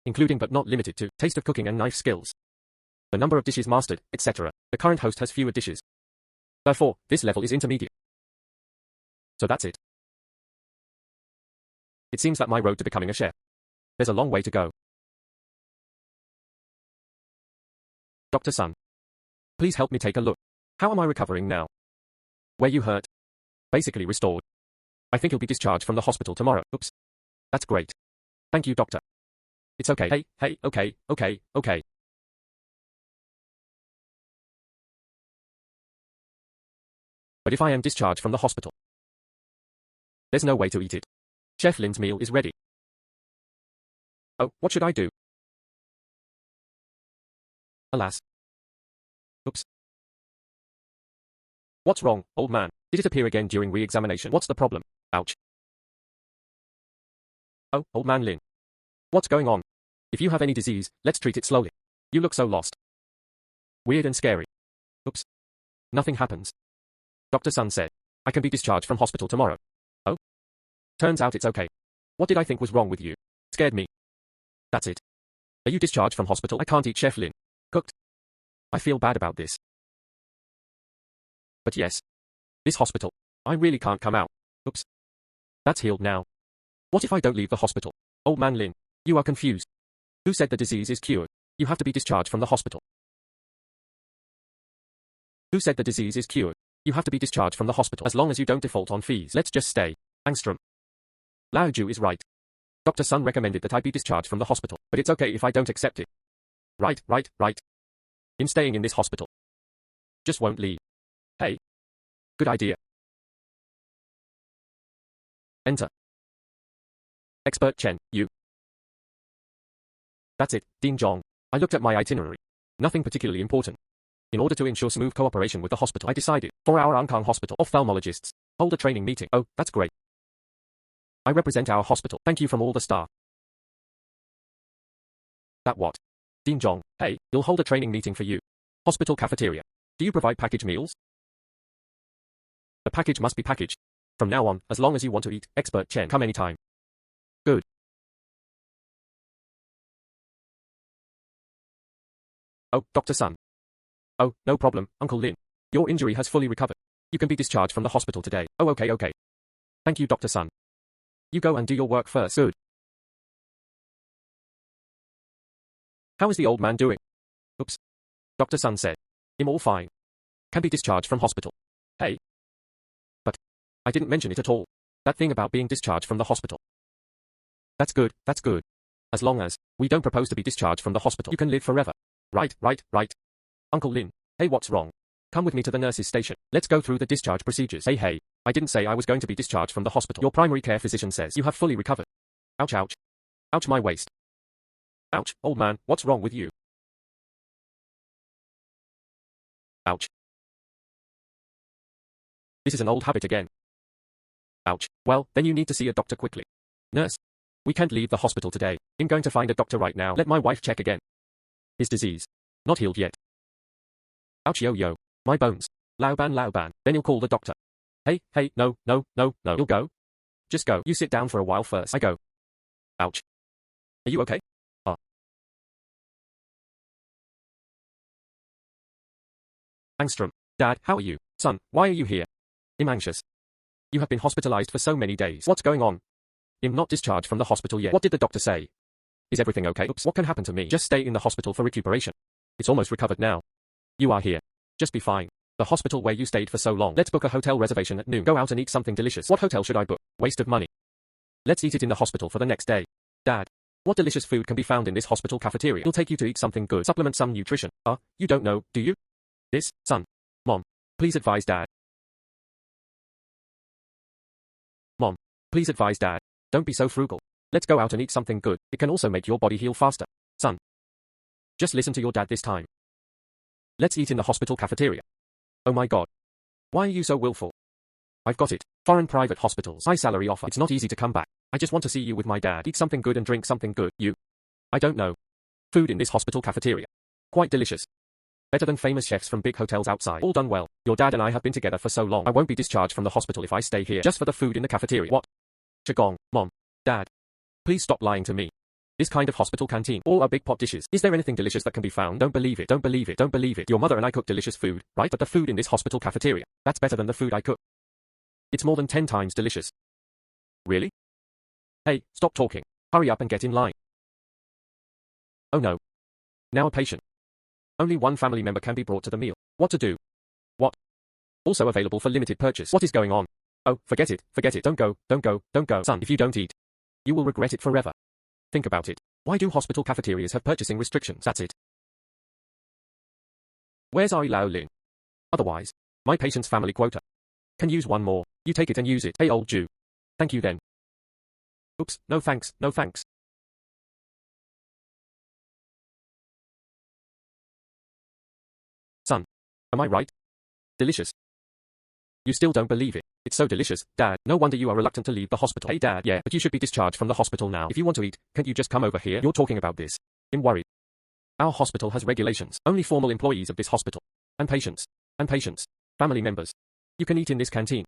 including but not limited to taste of cooking and knife skills. the number of dishes mastered, etc. The current host has fewer dishes. Therefore, this level is intermediate. So that's it. It seems that my road to becoming a chef. There's a long way to go. Dr. Sun. Please help me take a look. How am I recovering now? Where you hurt? Basically restored. I think you'll be discharged from the hospital tomorrow. Oops. That's great. Thank you, doctor. It's okay. Hey, okay. But if I am discharged from the hospital, there's no way to eat it. Chef Lin's meal is ready. Oh, what should I do? Alas. Oops. What's wrong, old man? Did it appear again during re-examination? What's the problem? Ouch. Oh, old man Lin. What's going on? If you have any disease, let's treat it slowly. You look so lost. Weird and scary. Oops. Nothing happens. Dr. Sun said, I can be discharged from hospital tomorrow. Oh? Turns out it's okay. What did I think was wrong with you? Scared me. That's it. Are you discharged from hospital? I can't eat Chef Lin. Cooked. I feel bad about this. But yes. This hospital. I really can't come out. Oops. That's healed now. What if I don't leave the hospital? Old man Lin, you are confused. Who said the disease is cured? You have to be discharged from the hospital. Who said the disease is cured? You have to be discharged from the hospital as long as you don't default on fees. Let's just stay. Angstrom. Lao Ju is right. Dr. Sun recommended that I be discharged from the hospital, but it's okay if I don't accept it. Right. I'm staying in this hospital. Just won't leave. Hey. Good idea. Enter. Expert Chen Yu. That's it, Ding Zhong. I looked at my itinerary. Nothing particularly important. In order to ensure smooth cooperation with the hospital, I decided, for our Ankang hospital ophthalmologists, hold a training meeting. Oh, that's great. I represent our hospital. Thank you from all the staff. That what? Ding Zhong, hey, you'll hold a training meeting for you. Hospital cafeteria. Do you provide packaged meals? The package must be packaged. From now on, as long as you want to eat, Expert Chen, come anytime. Good. Oh, Dr. Sun. Oh, no problem, Uncle Lin. Your injury has fully recovered. You can be discharged from the hospital today. Oh, okay. Thank you, Dr. Sun. You go and do your work first. Good. How is the old man doing? Oops. Dr. Sun said. I'm all fine. Can be discharged from hospital. Hey. But I didn't mention it at all. That thing about being discharged from the hospital. That's good. As long as we don't propose to be discharged from the hospital, you can live forever. Right. Uncle Lin, hey, what's wrong? Come with me to the nurse's station. Let's go through the discharge procedures. Hey, I didn't say I was going to be discharged from the hospital. Your primary care physician says you have fully recovered. Ouch. Ouch my waist. Ouch, old man, what's wrong with you? Ouch. This is an old habit again. Ouch. Well, then you need to see a doctor quickly. Nurse. We can't leave the hospital today. I'm going to find a doctor right now. Let my wife check again. His disease. Not healed yet. Ouch yo. My bones. Lao ban. Then you'll call the doctor. Hey, no. You'll go. Just go. You sit down for a while first. I go. Ouch. Are you okay? Angstrom. Dad, how are you? Son, why are you here? I'm anxious. You have been hospitalized for so many days. What's going on? I'm not discharged from the hospital yet. What did the doctor say? Is everything okay? Oops, what can happen to me? Just stay in the hospital for recuperation. It's almost recovered now. You are here. Just be fine. The hospital where you stayed for so long. Let's book a hotel reservation at noon. Go out and eat something delicious. What hotel should I book? Waste of money. Let's eat it in the hospital for the next day. Dad, what delicious food can be found in this hospital cafeteria? It'll take you to eat something good. Supplement some nutrition. You don't know, do you? This, son. Mom, please advise Dad. Mom, please advise Dad. Don't be so frugal. Let's go out and eat something good. It can also make your body heal faster. Son. Just listen to your dad this time. Let's eat in the hospital cafeteria. Oh my god. Why are you so willful? I've got it. Foreign private hospitals. High salary offer. It's not easy to come back. I just want to see you with my dad. Eat something good and drink something good. You. I don't know. Food in this hospital cafeteria. Quite delicious. Better than famous chefs from big hotels outside. All done well. Your dad and I have been together for so long. I won't be discharged from the hospital if I stay here just for the food in the cafeteria. What? Chagong. Mom. Dad. Please stop lying to me. This kind of hospital canteen. All are big pot dishes. Is there anything delicious that can be found? Don't believe it. Don't believe it. Don't believe it. Your mother and I cook delicious food, right? But the food in this hospital cafeteria, that's better than the food I cook. It's more than 10 times delicious. Really? Hey, stop talking. Hurry up and get in line. Oh no. Now a patient. Only one family member can be brought to the meal. What to do? What? Also available for limited purchase. What is going on? Oh, forget it. Forget it. Don't go. Don't go. Don't go. Son, if you don't eat, you will regret it forever. Think about it. Why do hospital cafeterias have purchasing restrictions? That's it. Where's our Lao Lin? Otherwise, my patient's family quota. Can use one more. You take it and use it. Hey old Jew. Thank you then. Oops, no thanks, no thanks. Son, am I right? Delicious. You still don't believe it. It's so delicious, Dad. No wonder you are reluctant to leave the hospital. Hey Dad, yeah, but you should be discharged from the hospital now. If you want to eat, can't you just come over here? You're talking about this. I'm worried. Our hospital has regulations. Only formal employees of this hospital. And patients. Family members. You can eat in this canteen.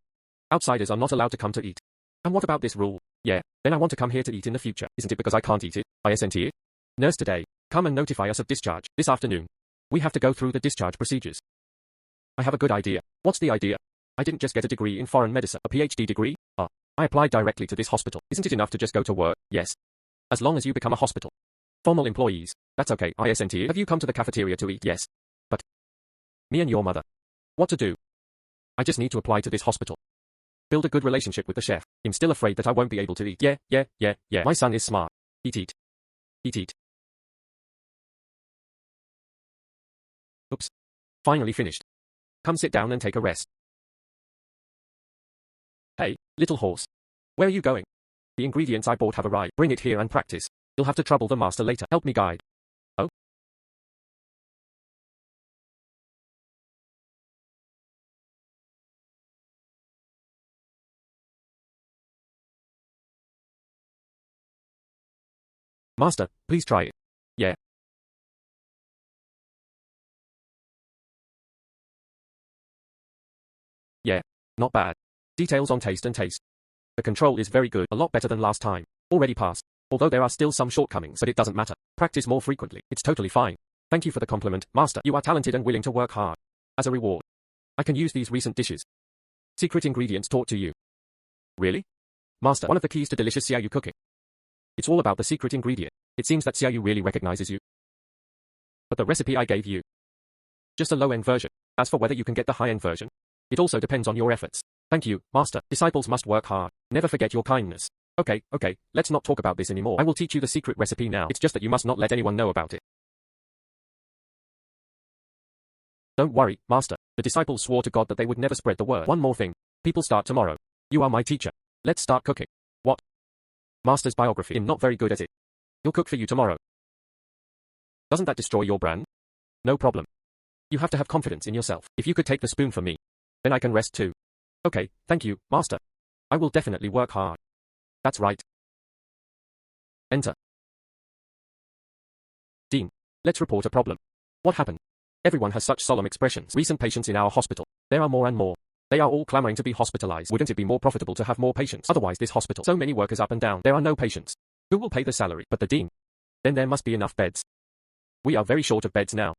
Outsiders are not allowed to come to eat. And what about this rule? Yeah, then I want to come here to eat in the future. Isn't it because I can't eat it? Isn't it? Nurse today, come and notify us of discharge. This afternoon. We have to go through the discharge procedures. I have a good idea. What's the idea? I didn't just get a degree in foreign medicine. A PhD degree? I applied directly to this hospital. Isn't it enough to just go to work? Yes. As long as you become a hospital. Formal employees. That's okay. Isn't it? Have you come to the cafeteria to eat? Yes. But me and your mother. What to do? I just need to apply to this hospital. Build a good relationship with the chef. I'm still afraid that I won't be able to eat. Yeah. My son is smart. Eat. Oops. Finally finished. Come sit down and take a rest. Hey, little horse. Where are you going? The ingredients I bought have arrived. Bring it here and practice. You'll have to trouble the master later. Help me guide. Oh? Master, please try it. Yeah. Yeah, not bad. Details on taste and taste. The control is very good, a lot better than last time. Already passed. Although there are still some shortcomings, but it doesn't matter. Practice more frequently. It's totally fine. Thank you for the compliment, Master. You are talented and willing to work hard. As a reward, I can use these recent dishes. Secret ingredients taught to you. Really? Master, one of the keys to delicious Xiaoyu cooking. It's all about the secret ingredient. It seems that Xiaoyu really recognizes you. But the recipe I gave you. Just a low-end version. As for whether you can get the high-end version, it also depends on your efforts. Thank you, Master. Disciples must work hard. Never forget your kindness. Okay, let's not talk about this anymore. I will teach you the secret recipe now. It's just that you must not let anyone know about it. Don't worry, Master. The disciples swore to God that they would never spread the word. One more thing. People start tomorrow. You are my teacher. Let's start cooking. What? Master's biography. I'm not very good at it. He'll cook for you tomorrow. Doesn't that destroy your brand? No problem. You have to have confidence in yourself. If you could take the spoon for me, then I can rest too. Okay, thank you, Master. I will definitely work hard. That's right. Enter. Dean, let's report a problem. What happened? Everyone has such solemn expressions. Recent patients in our hospital. There are more and more. They are all clamoring to be hospitalized. Wouldn't it be more profitable to have more patients? Otherwise this hospital. So many workers up and down. There are no patients. Who will pay the salary? But the dean. Then there must be enough beds. We are very short of beds now.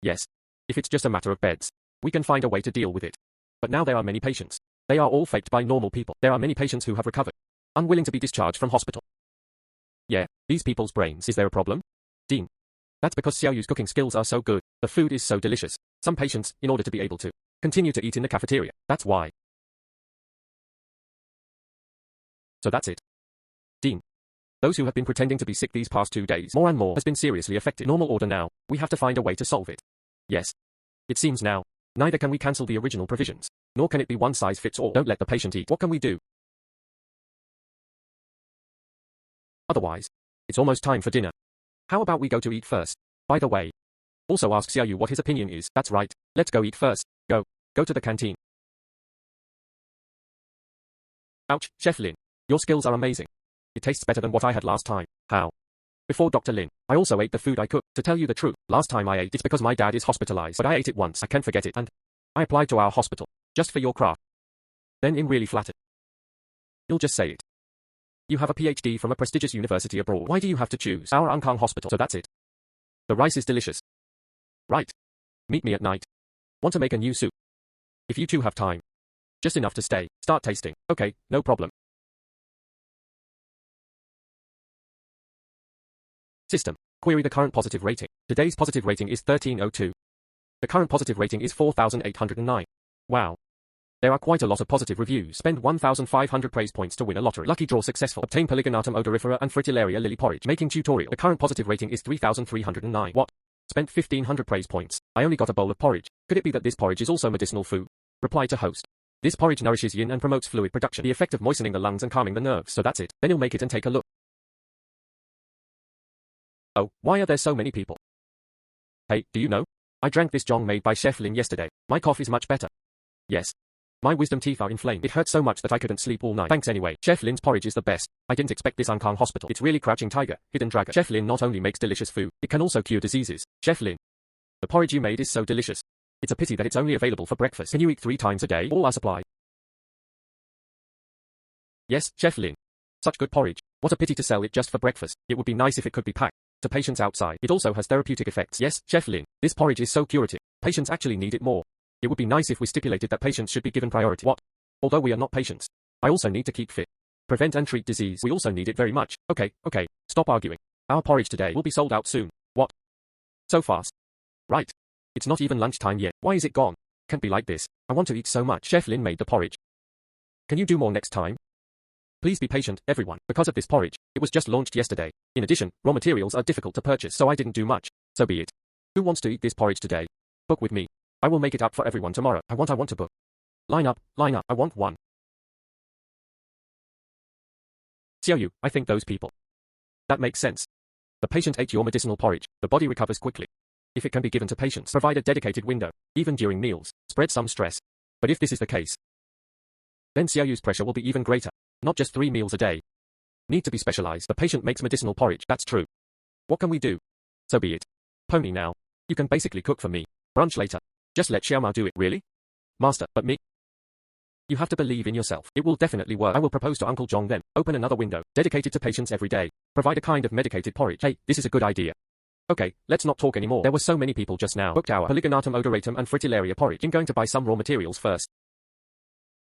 Yes. If it's just a matter of beds, we can find a way to deal with it. But now there are many patients. They are all faked by normal people. There are many patients who have recovered. Unwilling to be discharged from hospital. Yeah, these people's brains. Is there a problem? Dean. That's because Xiaoyu's cooking skills are so good. The food is so delicious. Some patients, in order to be able to continue to eat in the cafeteria. That's why. So that's it. Dean. Those who have been pretending to be sick these past 2 days, more and more, has been seriously affected. Normal order now. We have to find a way to solve it. Yes. It seems now. Neither can we cancel the original provisions, nor can it be one size fits all. Don't let the patient eat. What can we do? Otherwise, it's almost time for dinner. How about we go to eat first? By the way, also ask Xiaoyu what his opinion is. That's right. Let's go eat first. Go to the canteen. Ouch, Chef Lin. Your skills are amazing. It tastes better than what I had last time. How? Before Dr. Lin, I also ate the food I cooked. To tell you the truth, last time I ate it's because my dad is hospitalized. But I ate it once. I can't forget it and I applied to our hospital. Just for your craft. Then I'm really flattered. You'll just say it. You have a PhD from a prestigious university abroad. Why do you have to choose our Ankang hospital? So that's it. The rice is delicious. Right. Meet me at night. Want to make a new soup? If you two have time. Just enough to stay. Start tasting. Okay, no problem. System. Query the current positive rating. Today's positive rating is 1302. The current positive rating is 4,809. Wow. There are quite a lot of positive reviews. Spend 1,500 praise points to win a lottery. Lucky draw successful. Obtain Polygonatum odorifera and Fritillaria lily porridge. Making tutorial. The current positive rating is 3,309. What? Spent 1,500 praise points. I only got a bowl of porridge. Could it be that this porridge is also medicinal food? Reply to host. This porridge nourishes yin and promotes fluid production. The effect of moistening the lungs and calming the nerves. So that's it. Then you'll make it and take a look. Oh, why are there so many people? Hey, do you know? I drank this jong made by Chef Lin yesterday. My cough is much better. Yes. My wisdom teeth are inflamed. It hurt so much that I couldn't sleep all night. Thanks anyway. Chef Lin's porridge is the best. I didn't expect this Ankang hospital. It's really crouching tiger, hidden dragon. Chef Lin not only makes delicious food, it can also cure diseases. Chef Lin. The porridge you made is so delicious. It's a pity that it's only available for breakfast. Can you eat 3 times a day? All our supply. Yes, Chef Lin. Such good porridge. What a pity to sell it just for breakfast. It would be nice if it could be packed to patients outside. It also has therapeutic effects. Yes, Chef Lin. This porridge is so curative. Patients actually need it more. It would be nice if we stipulated that patients should be given priority. What? Although we are not patients. I also need to keep fit. Prevent and treat disease. We also need it very much. Okay. Stop arguing. Our porridge today will be sold out soon. What? So fast? Right. It's not even lunchtime yet. Why is it gone? Can't be like this. I want to eat so much. Chef Lin made the porridge. Can you do more next time? Please be patient, everyone, because of this porridge. It was just launched yesterday. In addition, raw materials are difficult to purchase, so I didn't do much. So be it. Who wants to eat this porridge today? Book with me. I will make it up for everyone tomorrow. I want to book. Line up, I want one. Xiaoyu, I think those people. That makes sense. The patient ate your medicinal porridge. The body recovers quickly. If it can be given to patients, provide a dedicated window, even during meals, spread some stress. But if this is the case, then Xiaoyu's pressure will be even greater. Not just 3 meals a day. Need to be specialized. The patient makes medicinal porridge. That's true. What can we do? So be it. Pony now. You can basically cook for me. Brunch later. Just let Xiaomao do it. Really? Master, but me? You have to believe in yourself. It will definitely work. I will propose to Uncle Zhong then. Open another window, dedicated to patients every day. Provide a kind of medicated porridge. Hey, this is a good idea. Okay, let's not talk anymore. There were so many people just now. Booked our Polygonatum odoratum and Fritillaria porridge. I'm going to buy some raw materials first.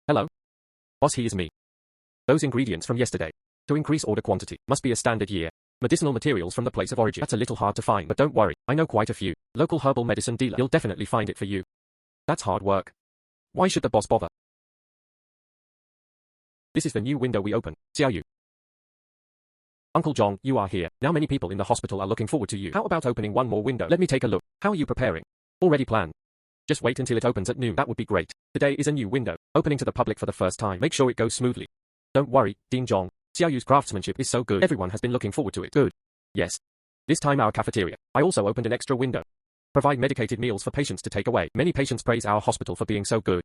Hello? Boss, he is me. Those ingredients from yesterday. To increase order quantity, must be a standard year. Medicinal materials from the place of origin. That's a little hard to find, but don't worry. I know quite a few. Local herbal medicine dealer. He'll definitely find it for you. That's hard work. Why should the boss bother? This is the new window we open. Xiaoyu. Uncle Zhong, you are here. Now many people in the hospital are looking forward to you. How about opening one more window? Let me take a look. How are you preparing? Already planned. Just wait until it opens at noon. That would be great. Today is a new window, opening to the public for the first time. Make sure it goes smoothly. Don't worry, Dean Zhong. Xiaoyu's craftsmanship is so good. Everyone has been looking forward to it. Good. Yes. This time our cafeteria. I also opened an extra window. Provide medicated meals for patients to take away. Many patients praise our hospital for being so good.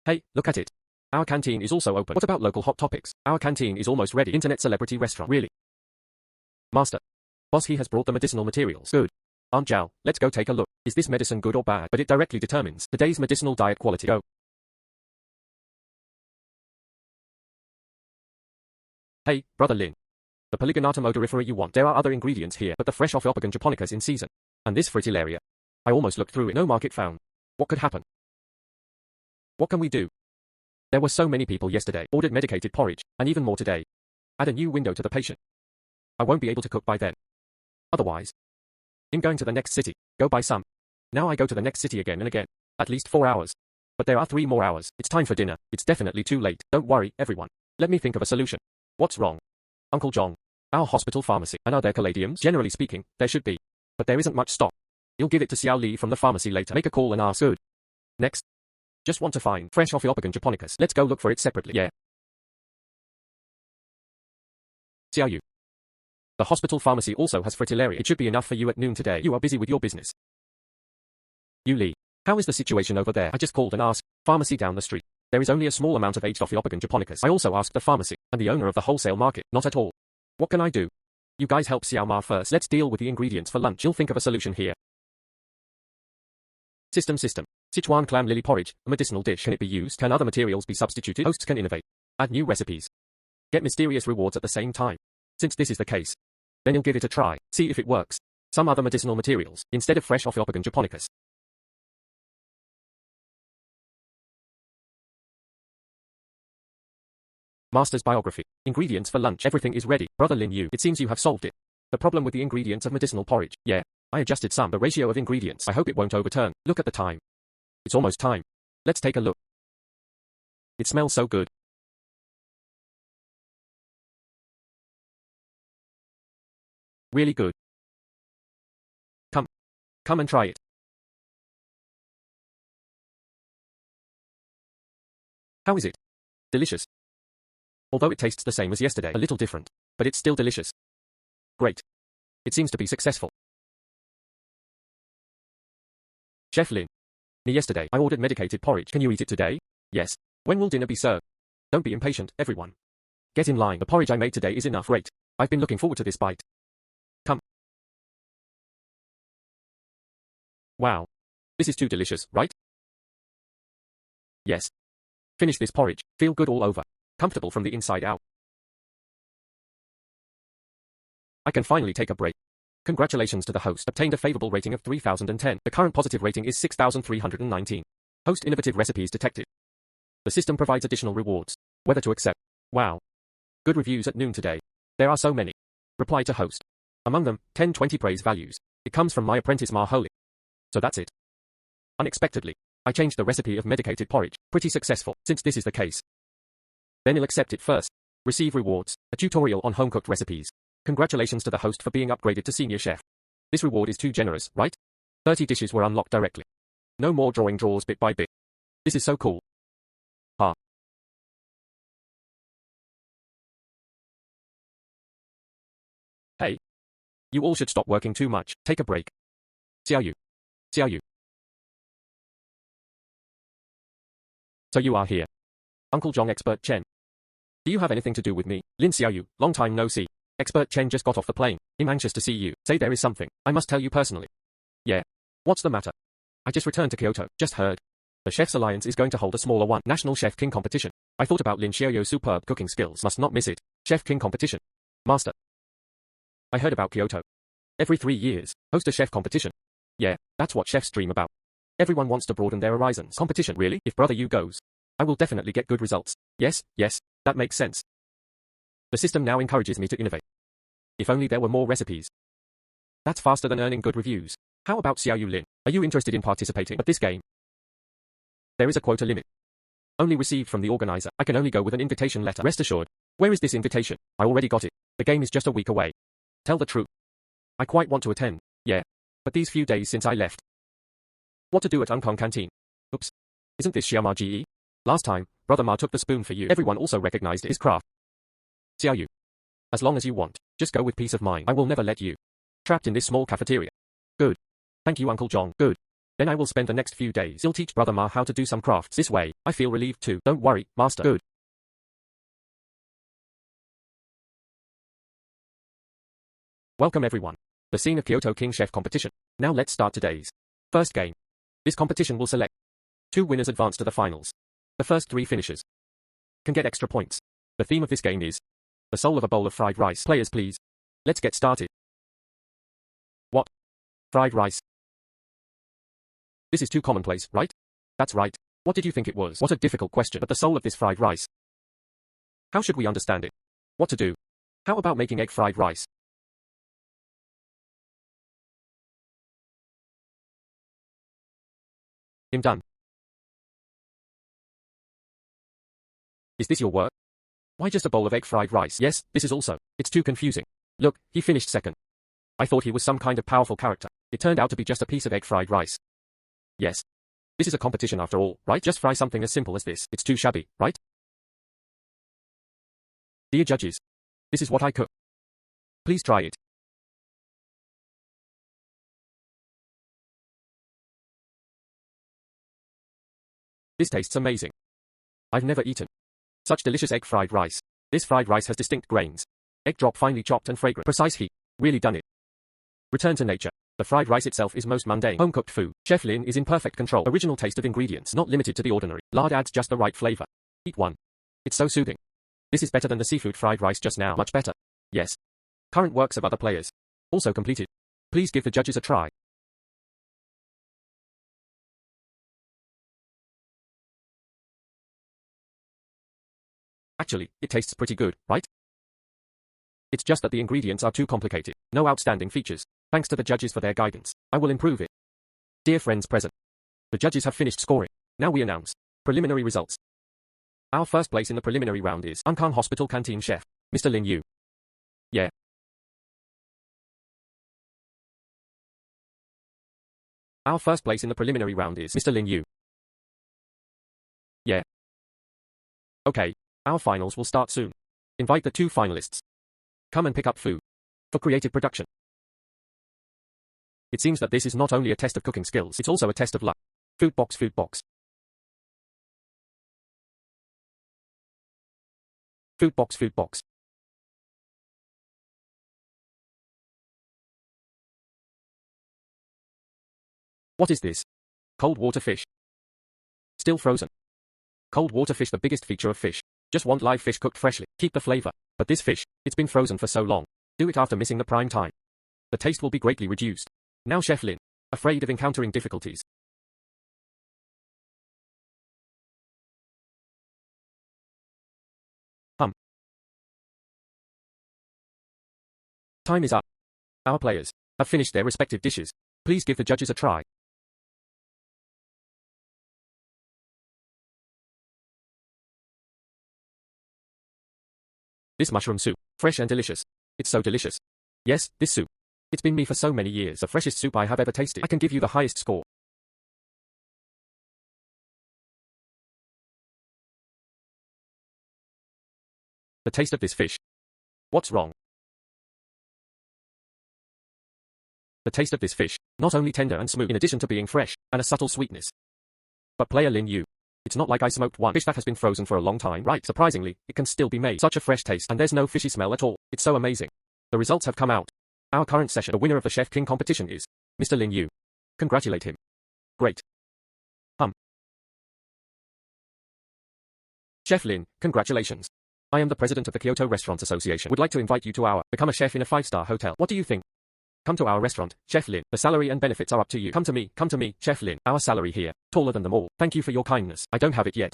Hey, look at it. Our canteen is also open. What about local hot topics? Our canteen is almost ready. Internet celebrity restaurant. Really? Master. Boss, he has brought the medicinal materials. Good. Aunt Zhao, let's go take a look. Is this medicine good or bad? But it directly determines today's medicinal diet quality. Go. Hey, Brother Lin. The Polygonatum odorifera you want. There are other ingredients here, but the fresh Ophiophagon japonicus in season. And this Fritillaria. I almost looked through it. No market found. What could happen? What can we do? There were so many people yesterday. Ordered medicated porridge, and even more today. Add a new window to the patient. I won't be able to cook by then. Otherwise, I'm going to the next city. Go buy some. Now I go to the next city again and again. At least 4 hours. But there are 3 more hours. It's time for dinner. It's definitely too late. Don't worry, everyone. Let me think of a solution. What's wrong? Uncle Zhong. Our hospital pharmacy. And are there caladiums? Generally speaking, there should be. But there isn't much stock. You'll give it to Xiao Li from the pharmacy later. Make a call and ask. Good. Next. Just want to find fresh Ophiophagon japonicus. Let's go look for it separately. Yeah. Xiaoyu. The hospital pharmacy also has Fritillaria. It should be enough for you at noon today. You are busy with your business. Yu Li. How is the situation over there? I just called and asked. Pharmacy down the street. There is only a small amount of aged Ophiophagon japonicus. I also asked the pharmacy, and the owner of the wholesale market. Not at all. What can I do? You guys help Xiao Ma first. Let's deal with the ingredients for lunch. You'll think of a solution here. System. Sichuan clam lily porridge, a medicinal dish. Can it be used? Can other materials be substituted? Hosts can innovate. Add new recipes. get mysterious rewards at the same time. Since this is the case, then you'll give it a try, see if it works. Some other medicinal materials, instead of fresh Ophiophagon japonicus. Master's biography. Ingredients for lunch. Everything is ready. Brother Lin Yu, it seems you have solved it. The problem with the ingredients of medicinal porridge. Yeah, I adjusted the ratio of ingredients. I hope it won't overturn. Look at the time. It's almost time. Let's take a look. It smells so good. Really good. Come and try it. How is it? Delicious. Although it tastes the same as yesterday, a little different, but it's still delicious. Great. It seems to be successful. Chef Lin. Yesterday, I ordered medicated porridge. Can you eat it today? Yes. When will dinner be served? Don't be impatient, everyone. Get in line. The porridge I made today is enough. Great. I've been looking forward to this bite. Come. Wow. This is too delicious, right? Yes. Finish this porridge. Feel good all over. Comfortable from the inside out. I can finally take a break. Congratulations to the host. Obtained a favorable rating of 3010. The current positive rating is 6319. Host innovative recipes detected. The system provides additional rewards. Whether to accept. Wow. Good reviews at noon today. There are so many. Reply to host. Among them, 10-20 praise values. It comes from my apprentice Ma Holy. So that's it. Unexpectedly, I changed the recipe of medicated porridge. Pretty successful, since this is the case. Then you'll accept it first. Receive rewards. A tutorial on home-cooked recipes. Congratulations to the host for being upgraded to senior chef. This reward is too generous, right? 30 dishes were unlocked directly. No more drawing drawers bit by bit. This is so cool. Ha. Hey. You all should stop working too much. Take a break. Xiaoyu. Xiaoyu. So you are here. Uncle Zhong Expert Chen. Do you have anything to do with me? Lin Xiaoyu, long time no see. Expert Chen just got off the plane. I'm anxious to see you. Say there is something. I must tell you personally. Yeah. What's the matter? I just returned to Kyoto. Just heard. The Chefs Alliance is going to hold a smaller one. National Chef King competition. I thought about Lin Xiaoyu's superb cooking skills. Must not miss it. Chef King competition. Master. I heard about Kyoto. Every 3 years, host a chef competition. Yeah, that's what chefs dream about. Everyone wants to broaden their horizons. Competition, really? If Brother Yu goes, I will definitely get good results. Yes, that makes sense. The system now encourages me to innovate. If only there were more recipes. That's faster than earning good reviews. How about Xiaoyu Lin? Are you interested in participating at this game? There is a quota limit. Only received from the organizer. I can only go with an invitation letter. Rest assured. Where is this invitation? I already got it. The game is just a week away. Tell the truth. I quite want to attend. Yeah. But these few days since I left. What to do at Unkong Canteen? Oops. Isn't this Xiaoma Ge? Last time, Brother Ma took the spoon for you. Everyone also recognized his craft. Xiaoyu. As long as you want, just go with peace of mind. I will never let you trapped in this small cafeteria. Good. Thank you, Uncle Zhong. Good. Then I will spend the next few days. You'll teach Brother Ma how to do some crafts. This way, I feel relieved too. Don't worry, Master. Good. Welcome everyone. The scene of Kyoto King Chef competition. Now let's start today's first game. This competition will select 2 winners advance to the finals. The first 3 finishers can get extra points. The theme of this game is the soul of a bowl of fried rice. Players please. Let's get started. What? Fried rice. This is too commonplace, right? That's right. What did you think it was? What a difficult question. But the soul of this fried rice. How should we understand it? What to do? How about making egg fried rice? I'm done. Is this your work? Why just a bowl of egg fried rice? Yes, this is also. It's too confusing. Look, he finished second. I thought he was some kind of powerful character. It turned out to be just a piece of egg fried rice. Yes. This is a competition after all, right? Just fry something as simple as this. It's too shabby, right? Dear judges. This is what I cook. Please try it. This tastes amazing. I've never eaten such delicious egg fried rice. This fried rice has distinct grains. Egg drop finely chopped and fragrant. Precise heat. Really done it. Return to nature. The fried rice itself is most mundane. Home-cooked food. Chef Lin is in perfect control. Original taste of ingredients. Not limited to the ordinary. Lard adds just the right flavor. Eat one. It's so soothing. This is better than the seafood fried rice just now. Much better. Yes. Current works of other players. Also completed. Please give the judges a try. Actually, it tastes pretty good, right? It's just that the ingredients are too complicated. No outstanding features. Thanks to the judges for their guidance. I will improve it. Dear friends present. The judges have finished scoring. Now we announce preliminary results. Our first place in the preliminary round is Ankang Hospital Canteen Chef, Mr. Lin Yu. Yeah. Our first place in the preliminary round is Mr. Lin Yu. Yeah. Okay. Our finals will start soon. Invite the 2 finalists. Come and pick up food. For creative production. It seems that this is not only a test of cooking skills, it's also a test of luck. Food box, food box. Food box, food box. What is this? Cold water fish. Still frozen. Cold water fish, the biggest feature of fish. Just want live fish cooked freshly. Keep the flavor. But this fish, it's been frozen for so long. Do it after missing the prime time. The taste will be greatly reduced. Now Chef Lin, afraid of encountering difficulties. Time is up. Our players have finished their respective dishes. Please give the judges a try. This mushroom soup, fresh and delicious. It's so delicious. Yes, this soup. It's been me for so many years, the freshest soup I have ever tasted. I can give you the highest score. The taste of this fish. What's wrong? The taste of this fish, not only tender and smooth in addition to being fresh, and a subtle sweetness. But player Lin Yu. It's not like I smoked one fish that has been frozen for a long time, right? Surprisingly, it can still be made. Such a fresh taste, and there's no fishy smell at all. It's so amazing. The results have come out. Our current session, the winner of the Chef King competition is Mr. Lin Yu. Congratulate him. Great. Chef Lin, congratulations. I am the president of the Kyoto Restaurant Association. Would like to invite you to our become a chef in a 5-star hotel. What do you think? Come to our restaurant, Chef Lin. The salary and benefits are up to you. Come to me, Chef Lin. Our salary here, taller than them all. Thank you for your kindness. I don't have it yet.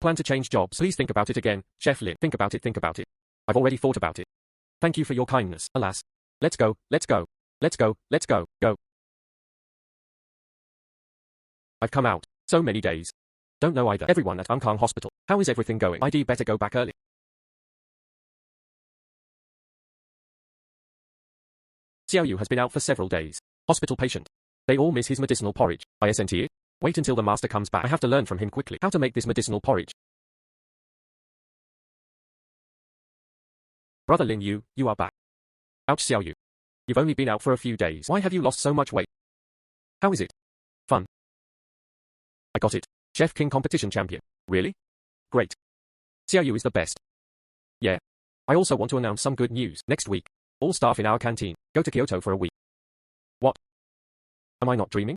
Plan to change jobs. Please think about it again, Chef Lin. Think about it, think about it. I've already thought about it. Thank you for your kindness. Alas. Let's go, let's go. Let's go, let's go, go. I've come out so many days. Don't know either. Everyone at Ankang Hospital. How is everything going? I'd better go back early. Xiao Yu has been out for several days. Hospital patient. They all miss his medicinal porridge. Isn't it? Wait until the master comes back. I have to learn from him quickly how to make this medicinal porridge. Brother Lin Yu, you are back. Ouch, Xiao Yu. You've only been out for a few days. Why have you lost so much weight? How is it? Fun. I got it. Chef King competition champion. Really? Great. Xiao Yu is the best. Yeah. I also want to announce some good news. Next week, all staff in our canteen go to Kyoto for a week. What? Am I not dreaming?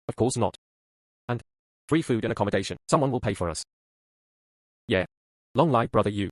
Of course not. And free food and accommodation. Someone will pay for us. Yeah. Long live Brother Yu.